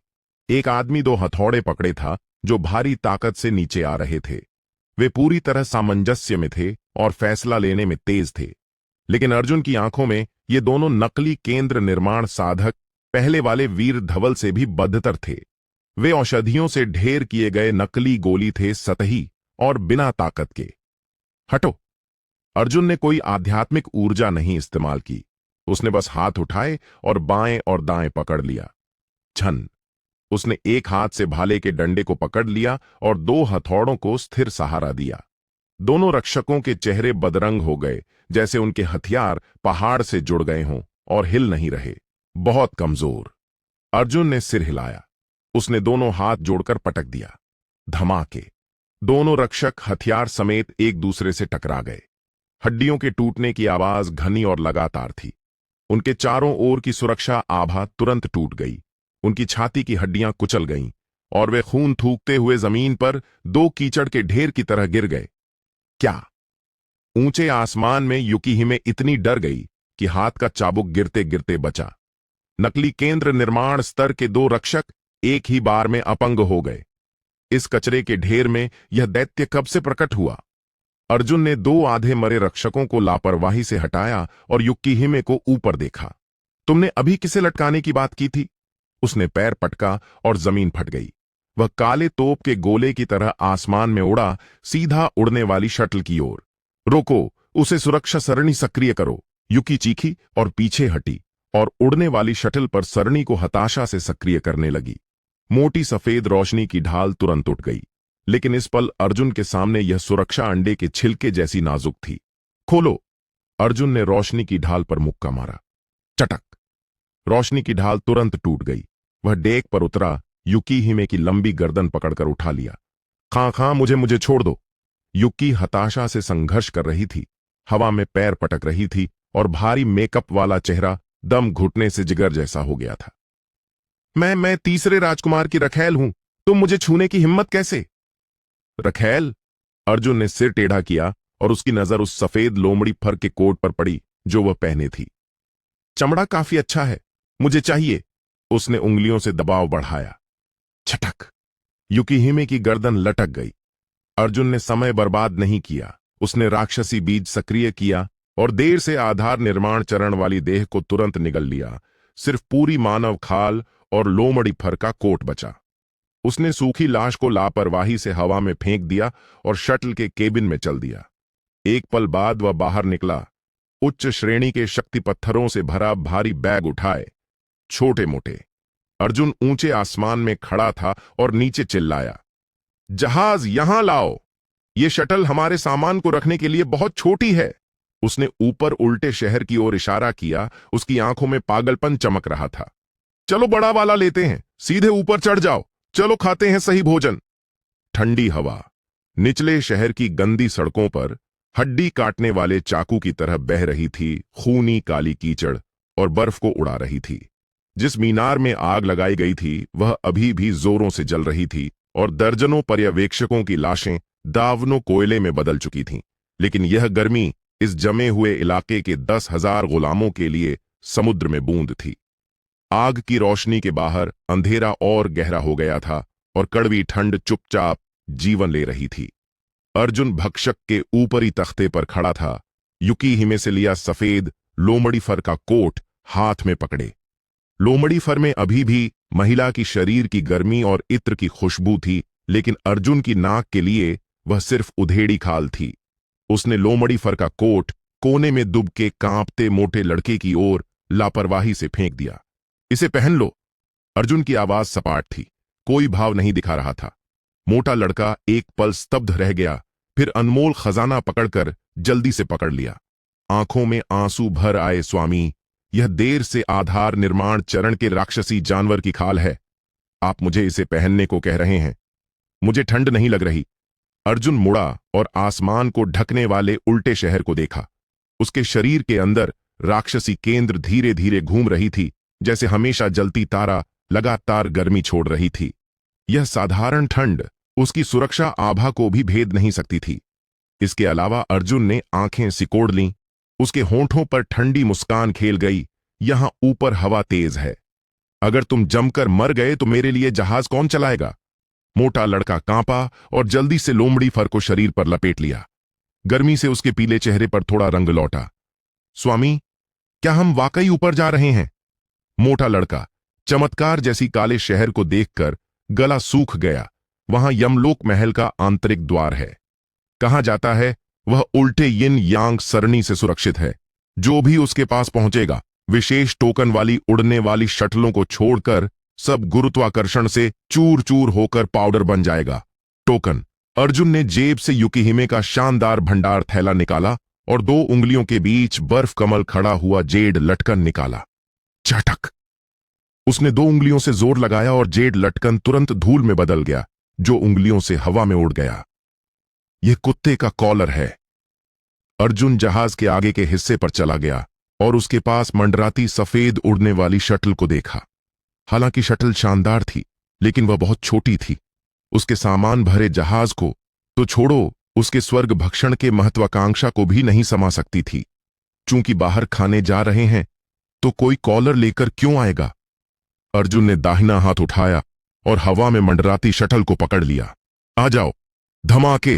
एक आदमी 2 हथौड़े पकड़े था, जो भारी ताकत से नीचे आ रहे थे। वे पूरी तरह सामंजस्य में थे और फैसला लेने में तेज थे। लेकिन अर्जुन की आंखों में ये दोनों नकली केंद्र निर्माण साधक पहले वाले वीर धवल से भी बदतर थे। वे औषधियों से ढेर किए गए नकली गोली थे, सतही और बिना ताकत के। हटो। अर्जुन ने कोई आध्यात्मिक ऊर्जा नहीं इस्तेमाल की। उसने बस हाथ उठाए और बाएं और दाएं पकड़ लिया। झन। उसने एक हाथ से भाले के डंडे को पकड़ लिया और 2 हथौड़ों को स्थिर सहारा दिया। दोनों रक्षकों के चेहरे बदरंग हो गए, जैसे उनके हथियार पहाड़ से जुड़ गए हों और हिल नहीं रहे। बहुत कमजोर। अर्जुन ने सिर हिलाया। उसने दोनों हाथ जोड़कर पटक दिया। धमाके। दोनों रक्षक हथियार समेत एक दूसरे से टकरा गए। हड्डियों के टूटने की आवाज घनी और लगातार थी। उनके चारों ओर की सुरक्षा आभा तुरंत टूट गई। उनकी छाती की हड्डियां कुचल गईं और वे खून थूकते हुए जमीन पर 2 कीचड़ के ढेर की तरह गिर गए। क्या? ऊंचे आसमान में युकीहिमे इतनी डर गई कि हाथ का चाबुक गिरते गिरते बचा। नकली केंद्र निर्माण स्तर के 2 रक्षक एक ही बार में अपंग हो गए। इस कचरे के ढेर में यह दैत्य कब से प्रकट हुआ? अर्जुन ने 2 आधे मरे रक्षकों को लापरवाही से हटाया और युक्तिहिमे को ऊपर देखा। तुमने अभी किसे लटकाने की बात की थी? उसने पैर पटका और जमीन फट गई। वह काले तोप के गोले की तरह आसमान में उड़ा, सीधा उड़ने वाली शटल की ओर। रोको, उसे सुरक्षा सरणी सक्रिय करो। युकी चीखी और पीछे हटी और उड़ने वाली शटल पर सरणी को हताशा से सक्रिय करने लगी। मोटी सफेद रोशनी की ढाल तुरंत उठ गई, लेकिन इस पल अर्जुन के सामने यह सुरक्षा अंडे के छिलके जैसी नाजुक थी। खोलो! अर्जुन ने रोशनी की ढाल पर मुक्का मारा। चटक! रोशनी की ढाल तुरंत टूट गई। वह डेक पर उतरा, युकीहिमे की लंबी गर्दन पकड़कर उठा लिया। खां खां, मुझे छोड़ दो। युकी हताशा से संघर्ष कर रही थी, हवा में पैर पटक रही थी और भारी मेकअप वाला चेहरा दम घुटने से जिगर जैसा हो गया था। मैं तीसरे राजकुमार की रखैल हूं, तुम मुझे छूने की हिम्मत कैसे? रखैल? अर्जुन ने सिर टेढ़ा किया और उसकी नजर उस सफेद लोमड़ी फर के कोट पर पड़ी जो वह पहने थी। चमड़ा काफी अच्छा है, मुझे चाहिए। उसने उंगलियों से दबाव बढ़ाया। छटक! युकीहिमे की गर्दन लटक गई। अर्जुन ने समय बर्बाद नहीं किया। उसने राक्षसी बीज सक्रिय किया और देर से आधार निर्माण चरण वाली देह को तुरंत निगल लिया। सिर्फ पूरी मानव खाल और लोमड़ी फर का कोट बचा। उसने सूखी लाश को लापरवाही से हवा में फेंक दिया और शटल के केबिन में चल दिया। एक पल बाद वह बाहर निकला, उच्च श्रेणी के शक्ति पत्थरों से भरा भारी बैग उठाए, छोटे मोटे। अर्जुन ऊंचे आसमान में खड़ा था और नीचे चिल्लाया, जहाज यहां लाओ! ये शटल हमारे सामान को रखने के लिए बहुत छोटी है। उसने ऊपर उल्टे शहर की ओर इशारा किया। उसकी आंखों में पागलपन चमक रहा था। चलो बड़ा वाला लेते हैं, सीधे ऊपर चढ़ जाओ, चलो खाते हैं सही भोजन। ठंडी हवा निचले शहर की गंदी सड़कों पर हड्डी काटने वाले चाकू की तरह बह रही थी। खूनी काली कीचड़ और बर्फ को उड़ा रही थी। जिस मीनार में आग लगाई गई थी वह अभी भी जोरों से जल रही थी और दर्जनों पर्यवेक्षकों की लाशें दावनों कोयले में बदल चुकी थीं। लेकिन यह गर्मी इस जमे हुए इलाके के 10,000 गुलामों के लिए समुद्र में बूंद थी। आग की रोशनी के बाहर अंधेरा और गहरा हो गया था और कड़वी ठंड चुपचाप जीवन ले रही थी। अर्जुन भक्षक के ऊपरी तख्ते पर खड़ा था, युकीहिमे से लिया सफेद लोमड़ी फर का कोट हाथ में पकड़े। लोमड़ी फर में अभी भी महिला की शरीर की गर्मी और इत्र की खुशबू थी, लेकिन अर्जुन की नाक के लिए वह सिर्फ उधेड़ी खाल थी। उसने लोमड़ी फर का कोट कोने में दुब के कांपते मोटे लड़के की ओर लापरवाही से फेंक दिया। इसे पहन लो। अर्जुन की आवाज सपाट थी, कोई भाव नहीं दिखा रहा था। मोटा लड़का एक पल स्तब्ध रह गया, फिर अनमोल खजाना पकड़कर जल्दी से पकड़ लिया। आंखों में आंसू भर आए। स्वामी, यह देर से आधार निर्माण चरण के राक्षसी जानवर की खाल है। आप मुझे इसे पहनने को कह रहे हैं? मुझे ठंड नहीं लग रही। अर्जुन मुड़ा और आसमान को ढकने वाले उल्टे शहर को देखा। उसके शरीर के अंदर राक्षसी केंद्र धीरे धीरे घूम रही थी, जैसे हमेशा जलती तारा लगातार गर्मी छोड़ रही थी। यह साधारण ठंड उसकी सुरक्षा आभा को भी भेद नहीं सकती थी। इसके अलावा अर्जुन ने आंखें सिकोड़ लीं। उसके होंठों पर ठंडी मुस्कान खेल गई। यहां ऊपर हवा तेज है। अगर तुम जमकर मर गए तो मेरे लिए जहाज कौन चलाएगा? मोटा लड़का कांपा और जल्दी से लोमड़ी फर को शरीर पर लपेट लिया। गर्मी से उसके पीले चेहरे पर थोड़ा रंग लौटा। स्वामी, क्या हम वाकई ऊपर जा रहे हैं? मोटा लड़का चमत्कार जैसी काले शहर को देखकर गला सूख गया। वहां यमलोक महल का आंतरिक द्वार है। कहां जाता है वह उल्टे यिन यांग सरणी से सुरक्षित है। जो भी उसके पास पहुंचेगा विशेष टोकन वाली उड़ने वाली शटलों को छोड़कर सब गुरुत्वाकर्षण से चूर चूर होकर पाउडर बन जाएगा। टोकन। अर्जुन ने जेब से युकीहिमे का शानदार भंडार थैला निकाला और 2 उंगलियों के बीच बर्फ कमल खड़ा हुआ जेड लटकन निकाला। चटक! उसने 2 उंगलियों से जोर लगाया और जेड लटकन तुरंत धूल में बदल गया, जो उंगलियों से हवा में उड़ गया। यह कुत्ते का कॉलर है। अर्जुन जहाज के आगे के हिस्से पर चला गया और उसके पास मंडराती सफेद उड़ने वाली शटल को देखा। हालांकि शटल शानदार थी, लेकिन वह बहुत छोटी थी। उसके सामान भरे जहाज को तो छोड़ो, उसके स्वर्ग भक्षण के महत्वाकांक्षा को भी नहीं समा सकती थी। चूंकि बाहर खाने जा रहे हैं तो कोई कॉलर लेकर क्यों आएगा। अर्जुन ने दाहिना हाथ उठाया और हवा में मंडराती शटल को पकड़ लिया। आ जाओ। धमाके,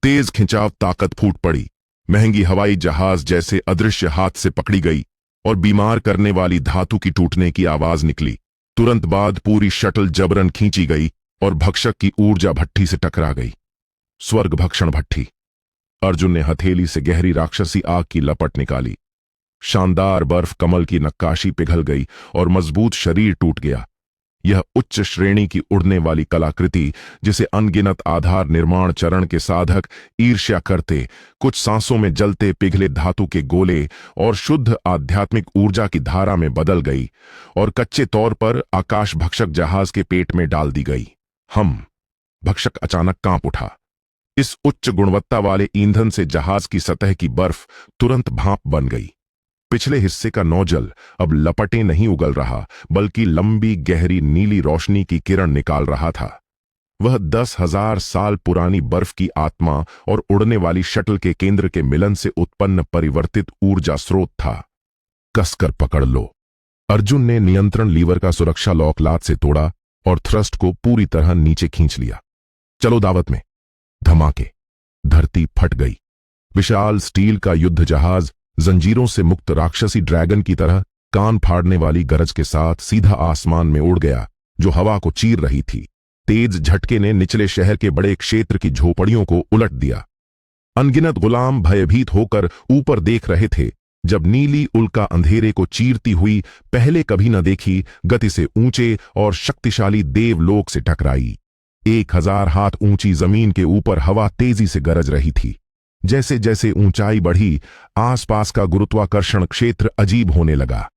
तेज खिंचाव, ताकत फूट पड़ी। महंगी हवाई जहाज जैसे अदृश्य हाथ से पकड़ी गई और बीमार करने वाली धातु की टूटने की आवाज निकली। तुरंत बाद पूरी शटल जबरन खींची गई और भक्षक की ऊर्जा भट्ठी से टकरा गई। स्वर्ग भक्षण भट्ठी। अर्जुन ने हथेली से गहरी राक्षसी आग की लपट निकाली। शानदार बर्फ कमल की नक्काशी पिघल गई और मजबूत शरीर टूट गया। यह उच्च श्रेणी की उड़ने वाली कलाकृति, जिसे अनगिनत आधार निर्माण चरण के साधक ईर्ष्या करते, कुछ सांसों में जलते पिघले धातु के गोले और शुद्ध आध्यात्मिक ऊर्जा की धारा में बदल गई और कच्चे तौर पर आकाश भक्षक जहाज के पेट में डाल दी गई। भक्षक अचानक कांप उठा। इस उच्च गुणवत्ता वाले ईंधन से जहाज की सतह की बर्फ तुरंत भाप बन गई। पिछले हिस्से का नौजल अब लपटें नहीं उगल रहा, बल्कि लंबी गहरी नीली रोशनी की किरण निकाल रहा था। वह 10,000 साल पुरानी बर्फ की आत्मा और उड़ने वाली शटल के केंद्र के मिलन से उत्पन्न परिवर्तित ऊर्जा स्रोत था। कसकर पकड़ लो। अर्जुन ने नियंत्रण लीवर का सुरक्षा लॉक लात से तोड़ा और थ्रस्ट को पूरी तरह नीचे खींच लिया। चलो दावत में। धमाके, धरती फट गई। विशाल स्टील का युद्ध जहाज जंजीरों से मुक्त राक्षसी ड्रैगन की तरह कान फाड़ने वाली गरज के साथ सीधा आसमान में उड़ गया, जो हवा को चीर रही थी। तेज झटके ने निचले शहर के बड़े क्षेत्र की झोपड़ियों को उलट दिया। अनगिनत गुलाम भयभीत होकर ऊपर देख रहे थे जब नीली उल्का अंधेरे को चीरती हुई पहले कभी न देखी गति से ऊंचे और शक्तिशाली देवलोक से टकराई। 1000 हाथ ऊंची जमीन के ऊपर हवा तेजी से गरज रही थी। जैसे जैसे ऊंचाई बढ़ी, आसपास का गुरुत्वाकर्षण क्षेत्र अजीब होने लगा।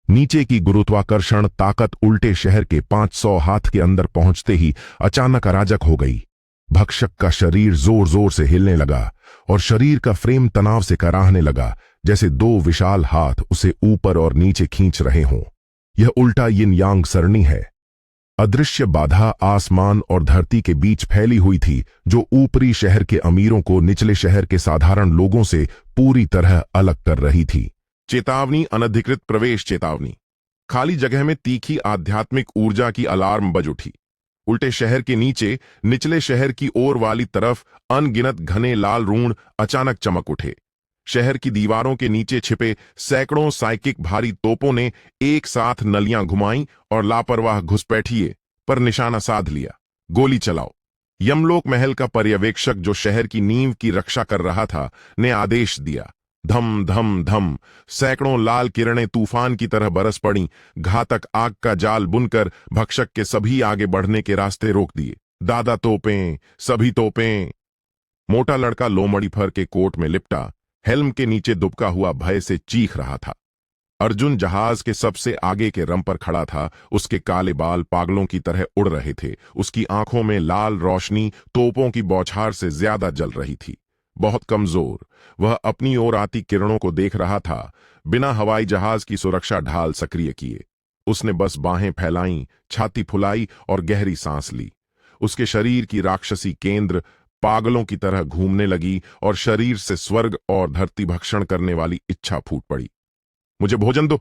नीचे की गुरुत्वाकर्षण ताकत उल्टे शहर के 500 हाथ के अंदर पहुंचते ही अचानक अराजक हो गई। भक्षक का शरीर जोर जोर से हिलने लगा और शरीर का फ्रेम तनाव से कराहने लगा, जैसे 2 विशाल हाथ उसे ऊपर और नीचे खींच रहे हों। यह उल्टा यिन यांग सरणी है। अदृश्य बाधा आसमान और धरती के बीच फैली हुई थी, जो ऊपरी शहर के अमीरों को निचले शहर के साधारण लोगों से पूरी तरह अलग कर रही थी। चेतावनी, अनधिकृत प्रवेश चेतावनी। खाली जगह में तीखी आध्यात्मिक ऊर्जा की अलार्म बज उठी। उल्टे शहर के नीचे निचले शहर की ओर वाली तरफ अनगिनत घने लाल रून अचानक चमक उठे। शहर की दीवारों के नीचे छिपे सैकड़ों साइकिक भारी तोपों ने एक साथ नलियां घुमाई और लापरवाह घुसपैठिए पर निशाना साध लिया। गोली चलाओ। यमलोक महल का पर्यवेक्षक, जो शहर की नींव की रक्षा कर रहा था, ने आदेश दिया। धम धम धम सैकड़ों लाल किरणें तूफान की तरह बरस पड़ी। घातक आग का जाल बुनकर भक्षक के सभी आगे बढ़ने के रास्ते रोक दिए। दादा तोपें, सभी तोपें। मोटा लड़का लोमड़ी फर के कोट में लिपटा, हेल्म के नीचे दुबका हुआ भय से चीख रहा था। अर्जुन जहाज के सबसे आगे के रम पर खड़ा था। उसके काले बाल पागलों की तरह उड़ रहे थे। उसकी आंखों में लाल रोशनी तोपों की बौछार से ज्यादा जल रही थी। बहुत कमजोर, वह अपनी ओर आती किरणों को देख रहा था, बिना हवाई जहाज की सुरक्षा ढाल सक्रिय किए। उसने बस बाहें फैलाईं, छाती फुलाई और गहरी सांस ली। उसके शरीर की राक्षसी केंद्र पागलों की तरह घूमने लगी और शरीर से स्वर्ग और धरती भक्षण करने वाली इच्छा फूट पड़ी। मुझे भोजन दो।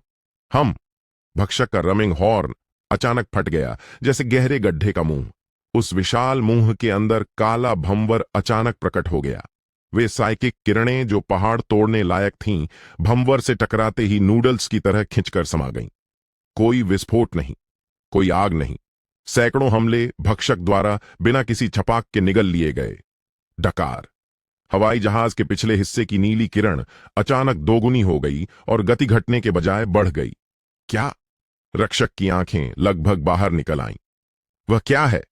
भक्षक का रमिंग हॉर्न अचानक फट गया, जैसे गहरे गड्ढे का मुंह। उस विशाल मुंह के अंदर काला भंवर अचानक प्रकट हो गया। वे साइकिक किरणें, जो पहाड़ तोड़ने लायक थीं, भंवर से टकराते ही नूडल्स की तरह खिंचकर समा गईं। कोई विस्फोट नहीं, कोई आग नहीं। सैकड़ों हमले भक्षक द्वारा बिना किसी छपाक के निगल लिए गए। डकार। हवाई जहाज के पिछले हिस्से की नीली किरण अचानक दोगुनी हो गई और गति घटने के बजाय बढ़ गई। क्या? रक्षक की आंखें लगभग बाहर निकल आईं। वह क्या है?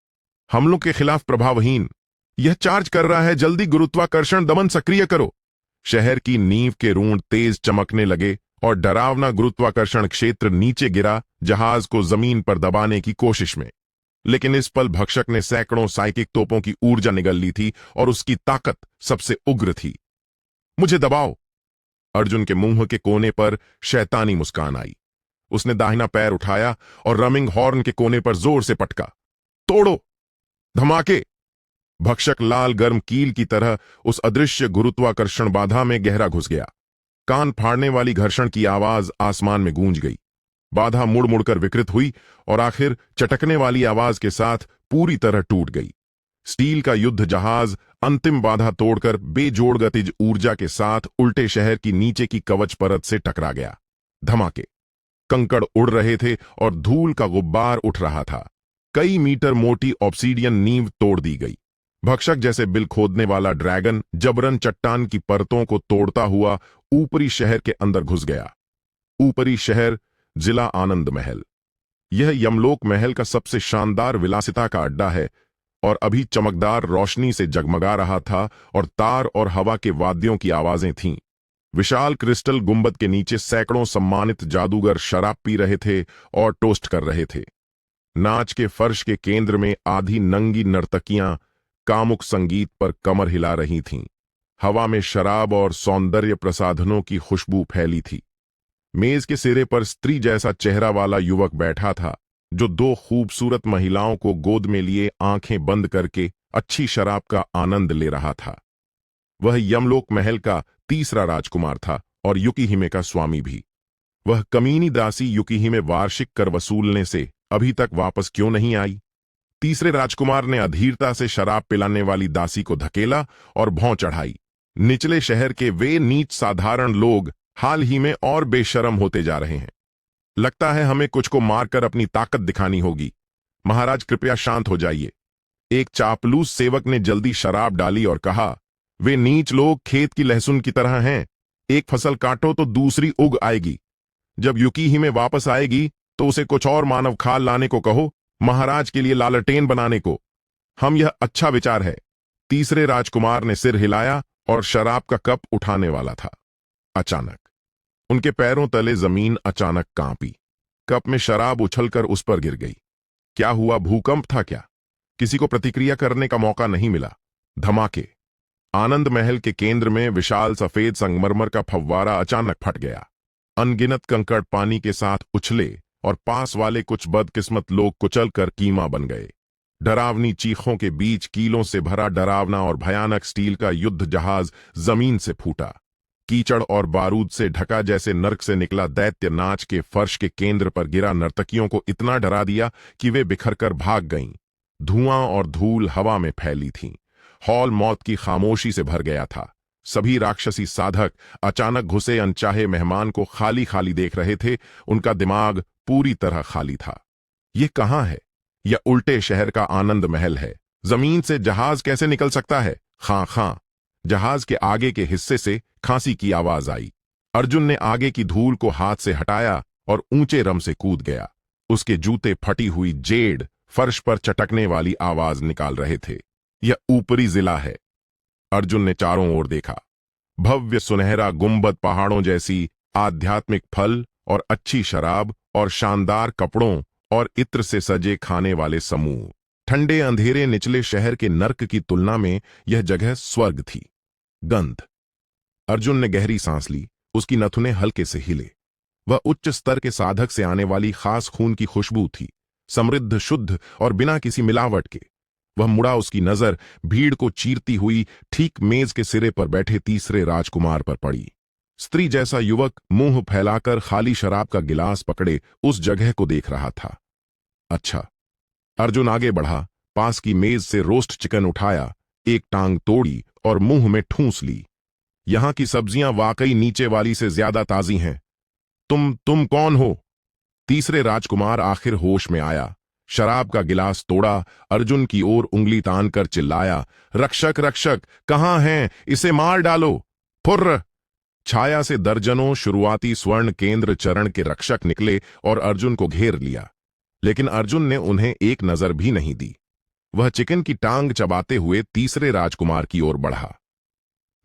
हमलों के खिलाफ प्रभावहीन। यह चार्ज कर रहा है। जल्दी गुरुत्वाकर्षण दमन सक्रिय करो। शहर की नींव के रून तेज चमकने लगे और डरावना गुरुत्वाकर्षण क्षेत्र नीचे गिरा, जहाज को जमीन पर दबाने की कोशिश में। लेकिन इस पल भक्षक ने सैकड़ों साइकिक तोपों की ऊर्जा निगल ली थी और उसकी ताकत सबसे उग्र थी। मुझे दबाओ। अर्जुन के मुंह के कोने पर शैतानी मुस्कान आई। उसने दाहिना पैर उठाया और रमिंग हॉर्न के कोने पर जोर से पटका। तोड़ो। धमाके। भक्षक लाल गर्म कील की तरह उस अदृश्य गुरुत्वाकर्षण बाधा में गहरा घुस गया। कान फाड़ने वाली घर्षण की आवाज आसमान में गूंज गई। बाधा मुड़ मुड़कर विकृत हुई और आखिर चटकने वाली आवाज के साथ पूरी तरह टूट गई। स्टील का युद्ध जहाज अंतिम बाधा तोड़कर बेजोड़ गतिज ऊर्जा के साथ उल्टे शहर की नीचे की कवच परत से टकरा गया। धमाके, कंकड़ उड़ रहे थे और धूल का गुब्बार उठ रहा था। कई मीटर मोटी ऑब्सीडियन नींव तोड़ दी गई। भक्षक जैसे बिल खोदने वाला ड्रैगन जबरन चट्टान की परतों को तोड़ता हुआ ऊपरी शहर के अंदर घुस गया। ऊपरी शहर, जिला आनंद महल। यह यमलोक महल का सबसे शानदार विलासिता का अड्डा है और अभी चमकदार रोशनी से जगमगा रहा था और तार और हवा के वाद्यों की आवाजें थीं। विशाल क्रिस्टल गुंबद के नीचे सैकड़ों सम्मानित जादूगर शराब पी रहे थे और टोस्ट कर रहे थे। नाच के फर्श के केंद्र में आधी नंगी नर्तकियां कामुक संगीत पर कमर हिला रही थीं। हवा में शराब और सौंदर्य प्रसाधनों की खुशबू फैली थी। मेज के सिरे पर स्त्री जैसा चेहरा वाला युवक बैठा था, जो दो खूबसूरत महिलाओं को गोद में लिए आंखें बंद करके अच्छी शराब का आनंद ले रहा था। वह यमलोक महल का तीसरा राजकुमार था और युकिहिमे का स्वामी भी। वह कमीनी दासी युकिहिमे वार्षिक कर वसूलने से अभी तक वापस क्यों नहीं आई? तीसरे राजकुमार ने अधीरता से शराब पिलाने वाली दासी को धकेला और भौं चढ़ाई। निचले शहर के वे नीच साधारण लोग हाल ही में और बेशर्म होते जा रहे हैं। लगता है हमें कुछ को मारकर अपनी ताकत दिखानी होगी। महाराज कृपया शांत हो जाइए। एक चापलूस सेवक ने जल्दी शराब डाली और कहा, वे नीच लोग खेत की लहसुन की तरह हैं। एक फसल काटो तो दूसरी उग आएगी। जब युकिहिमे वापस आएगी तो उसे कुछ और मानव खाल लाने को कहो, महाराज के लिए लालटेन बनाने को। हम यह अच्छा विचार है। तीसरे राजकुमार ने सिर हिलाया और शराब का कप उठाने वाला था। अचानक उनके पैरों तले जमीन अचानक कांपी। कप में शराब उछलकर उस पर गिर गई। क्या हुआ? भूकंप था क्या? किसी को प्रतिक्रिया करने का मौका नहीं मिला। धमाके। आनंद महल के केंद्र में विशाल सफेद संगमरमर का फव्वारा अचानक फट गया। अनगिनत कंकड़ पानी के साथ उछले और पास वाले कुछ बदकिस्मत लोग कुचलकर कीमा बन गए। डरावनी चीखों के बीच कीलों से भरा डरावना और भयानक स्टील का युद्ध जहाज जमीन से फूटा। कीचड़ और बारूद से ढका जैसे नर्क से निकला दैत्य नाच के फर्श के केंद्र पर गिरा नर्तकियों को इतना डरा दिया कि वे बिखरकर भाग गईं। धुआं और धूल हवा में फैली थीं। हॉल मौत की खामोशी से भर गया था। सभी राक्षसी साधक अचानक घुसे अनचाहे मेहमान को खाली खाली देख रहे थे। उनका दिमाग पूरी तरह खाली था। ये कहां है? यह उल्टे शहर का आनंद महल है। जमीन से जहाज कैसे निकल सकता है? खां खां। जहाज के आगे के हिस्से से खांसी की आवाज आई। अर्जुन ने आगे की धूल को हाथ से हटाया और ऊंचे रम से कूद गया। उसके जूते फटी हुई जेड फर्श पर चटकने वाली आवाज निकाल रहे थे। यह ऊपरी जिला है। अर्जुन ने चारों ओर देखा। भव्य सुनहरा गुंबद, पहाड़ों जैसी आध्यात्मिक फल और अच्छी शराब और शानदार कपड़ों और इत्र से सजे खाने वाले समूह। ठंडे अंधेरे निचले शहर के नर्क की तुलना में यह जगह स्वर्ग थी। गंध। अर्जुन ने गहरी सांस ली। उसकी नथुने हल्के से हिले। वह उच्च स्तर के साधक से आने वाली खास खून की खुशबू थी, समृद्ध, शुद्ध और बिना किसी मिलावट के। वह मुड़ा। उसकी नजर भीड़ को चीरती हुई ठीक मेज के सिरे पर बैठे तीसरे राजकुमार पर पड़ी। स्त्री जैसा युवक मुंह फैलाकर खाली शराब का गिलास पकड़े उस जगह को देख रहा था। अच्छा। अर्जुन आगे बढ़ा, पास की मेज से रोस्ट चिकन उठाया, एक टांग तोड़ी और मुंह में ठूंस ली। यहां की सब्जियां वाकई नीचे वाली से ज्यादा ताजी हैं। तुम कौन हो? तीसरे राजकुमार आखिर होश में आया। शराब का गिलास तोड़ा, अर्जुन की ओर उंगली तानकर चिल्लाया, रक्षक रक्षक कहां हैं? इसे मार डालो। फुर्र। छाया से दर्जनों शुरुआती स्वर्ण केंद्र चरण के रक्षक निकले और अर्जुन को घेर लिया, लेकिन अर्जुन ने उन्हें एक नजर भी नहीं दी। वह चिकन की टांग चबाते हुए तीसरे राजकुमार की ओर बढ़ा।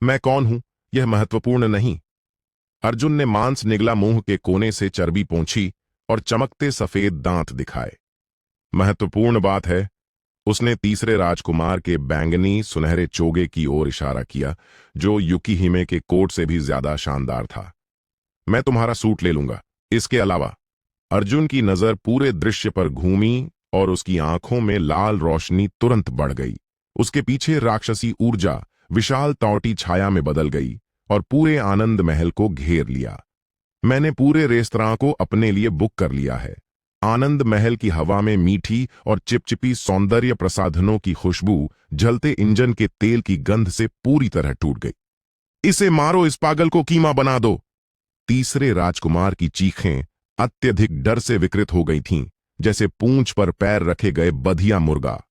मैं कौन हूं यह महत्वपूर्ण नहीं। अर्जुन ने मांस निगला मुंह के कोने से चर्बी पोंछी और चमकते सफेद दांत दिखाए। महत्वपूर्ण बात है, उसने तीसरे राजकुमार के बैंगनी सुनहरे चोगे की ओर इशारा किया, जो युकिहिमे के कोट से भी ज्यादा शानदार था। मैं तुम्हारा सूट ले लूंगा। इसके अलावा अर्जुन की नजर पूरे दृश्य पर घूमी और उसकी आंखों में लाल रोशनी तुरंत बढ़ गई। उसके पीछे राक्षसी ऊर्जा विशाल तौटी छाया में बदल गई और पूरे आनंद महल को घेर लिया। मैंने पूरे रेस्तरां को अपने लिए बुक कर लिया है। आनंद महल की हवा में मीठी और चिपचिपी सौंदर्य प्रसाधनों की खुशबू जलते इंजन के तेल की गंध से पूरी तरह टूट गई। इसे मारो, इस पागल को कीमा बना दो। तीसरे राजकुमार की चीखें अत्यधिक डर से विकृत हो गई थीं, जैसे पूंछ पर पैर रखे गए बधिया मुर्गा।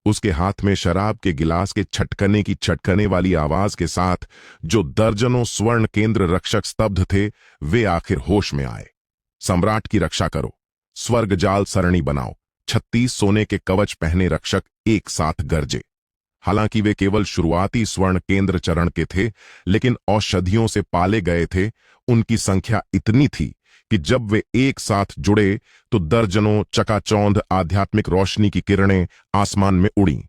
उसके हाथ में शराब के गिलास के छटकने की छटकने वाली आवाज के साथ जो दर्जनों स्वर्ण केंद्र रक्षक स्तब्ध थे, वे आखिर होश में आए। सम्राट की रक्षा करो, स्वर्ग जाल सरणी बनाओ। 36 सोने के कवच पहने रक्षक एक साथ गरजे। हालांकि वे केवल शुरुआती स्वर्ण केंद्र चरण के थे, लेकिन औषधियों से पाले गए थे। उनकी संख्या इतनी थी कि जब वे एक साथ जुड़े तो दर्जनों चकाचौंध आध्यात्मिक रोशनी की किरणें आसमान में उड़ीं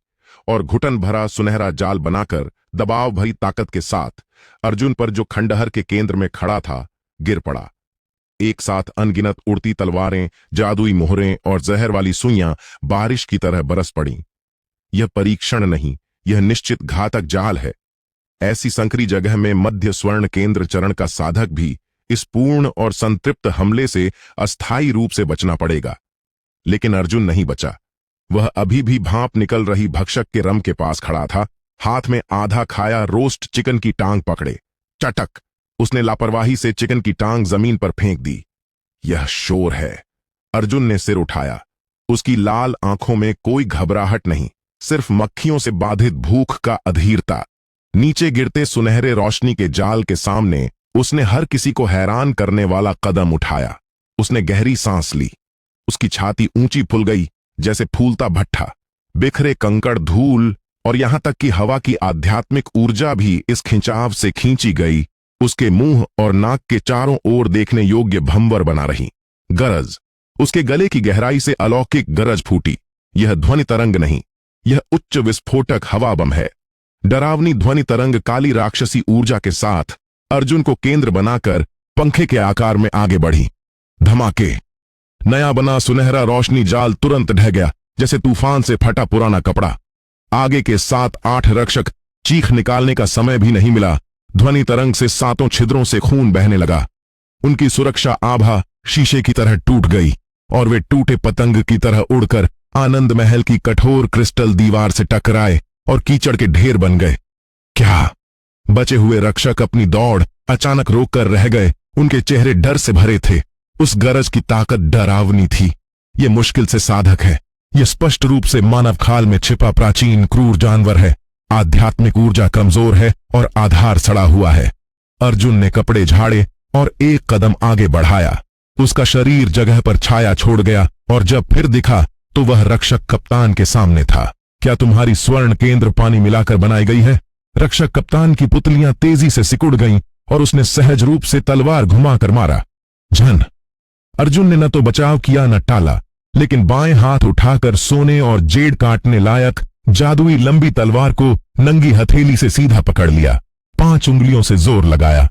और घुटन भरा सुनहरा जाल बनाकर दबाव भरी ताकत के साथ अर्जुन पर, जो खंडहर के केंद्र में खड़ा था, गिर पड़ा। एक साथ अनगिनत उड़ती तलवारें, जादुई मोहरें और जहर वाली सुइयां बारिश की तरह बरस पड़ीं। यह परीक्षण नहीं, यह निश्चित घातक जाल है। ऐसी संकरी जगह में मध्य स्वर्ण केंद्र चरण का साधक भी इस पूर्ण और संतृप्त हमले से अस्थायी रूप से बचना पड़ेगा। लेकिन अर्जुन नहीं बचा। वह अभी भी भांप निकल रही भक्षक के रम के पास खड़ा था, हाथ में आधा खाया रोस्ट चिकन की टांग पकड़े। चटक! उसने लापरवाही से चिकन की टांग जमीन पर फेंक दी। यह शोर है। अर्जुन ने सिर उठाया। उसकी लाल आंखों में कोई घबराहट नहीं, सिर्फ मक्खियों से बाधित भूख का अधीरता। नीचे गिरते सुनहरे रोशनी के जाल के सामने उसने हर किसी को हैरान करने वाला कदम उठाया। उसने गहरी सांस ली। उसकी छाती ऊंची फुल गई, जैसे फूलता भट्ठा। बिखरे कंकड़, धूल और यहां तक कि हवा की आध्यात्मिक ऊर्जा भी इस खिंचाव से खींची गई। उसके मुंह और नाक के चारों ओर देखने योग्य भंवर बना रही। गरज! उसके गले की गहराई से अलौकिक गरज फूटी। यह ध्वनि तरंग नहीं, यह उच्च विस्फोटक हवा बम है। डरावनी ध्वनि तरंग काली राक्षसी ऊर्जा के साथ अर्जुन को केंद्र बनाकर पंखे के आकार में आगे बढ़ी। धमाके! नया बना सुनहरा रोशनी जाल तुरंत ढह गया, जैसे तूफान से फटा पुराना कपड़ा। आगे के 7-8 रक्षक चीख निकालने का समय भी नहीं मिला। ध्वनि तरंग से 7 छिद्रों से खून बहने लगा। उनकी सुरक्षा आभा शीशे की तरह टूट गई और वे टूटे पतंग की तरह उड़कर आनंद महल की कठोर क्रिस्टल दीवार से टकराए और कीचड़ के ढेर बन गए। क्या? बचे हुए रक्षक अपनी दौड़ अचानक रोककर रह गए। उनके चेहरे डर से भरे थे। उस गरज की ताकत डरावनी थी। यह मुश्किल से साधक है। यह स्पष्ट रूप से मानव खाल में छिपा प्राचीन क्रूर जानवर है। आध्यात्मिक ऊर्जा कमजोर है और आधार सड़ा हुआ है। अर्जुन ने कपड़े झाड़े और एक कदम आगे बढ़ाया। उसका शरीर जगह पर छाया छोड़ गया और जब फिर दिखा तो वह रक्षक कप्तान के सामने था। क्या तुम्हारी स्वर्ण केंद्र पानी मिलाकर बनाई गई है? रक्षक कप्तान की पुतलियां तेजी से सिकुड़ गईं और उसने सहज रूप से तलवार घुमाकर मारा। झन! अर्जुन ने न तो बचाव किया न टाला, लेकिन बाएं हाथ उठाकर सोने और जेड काटने लायक जादुई लंबी तलवार को नंगी हथेली से सीधा पकड़ लिया। 5 उंगलियों से जोर लगाया।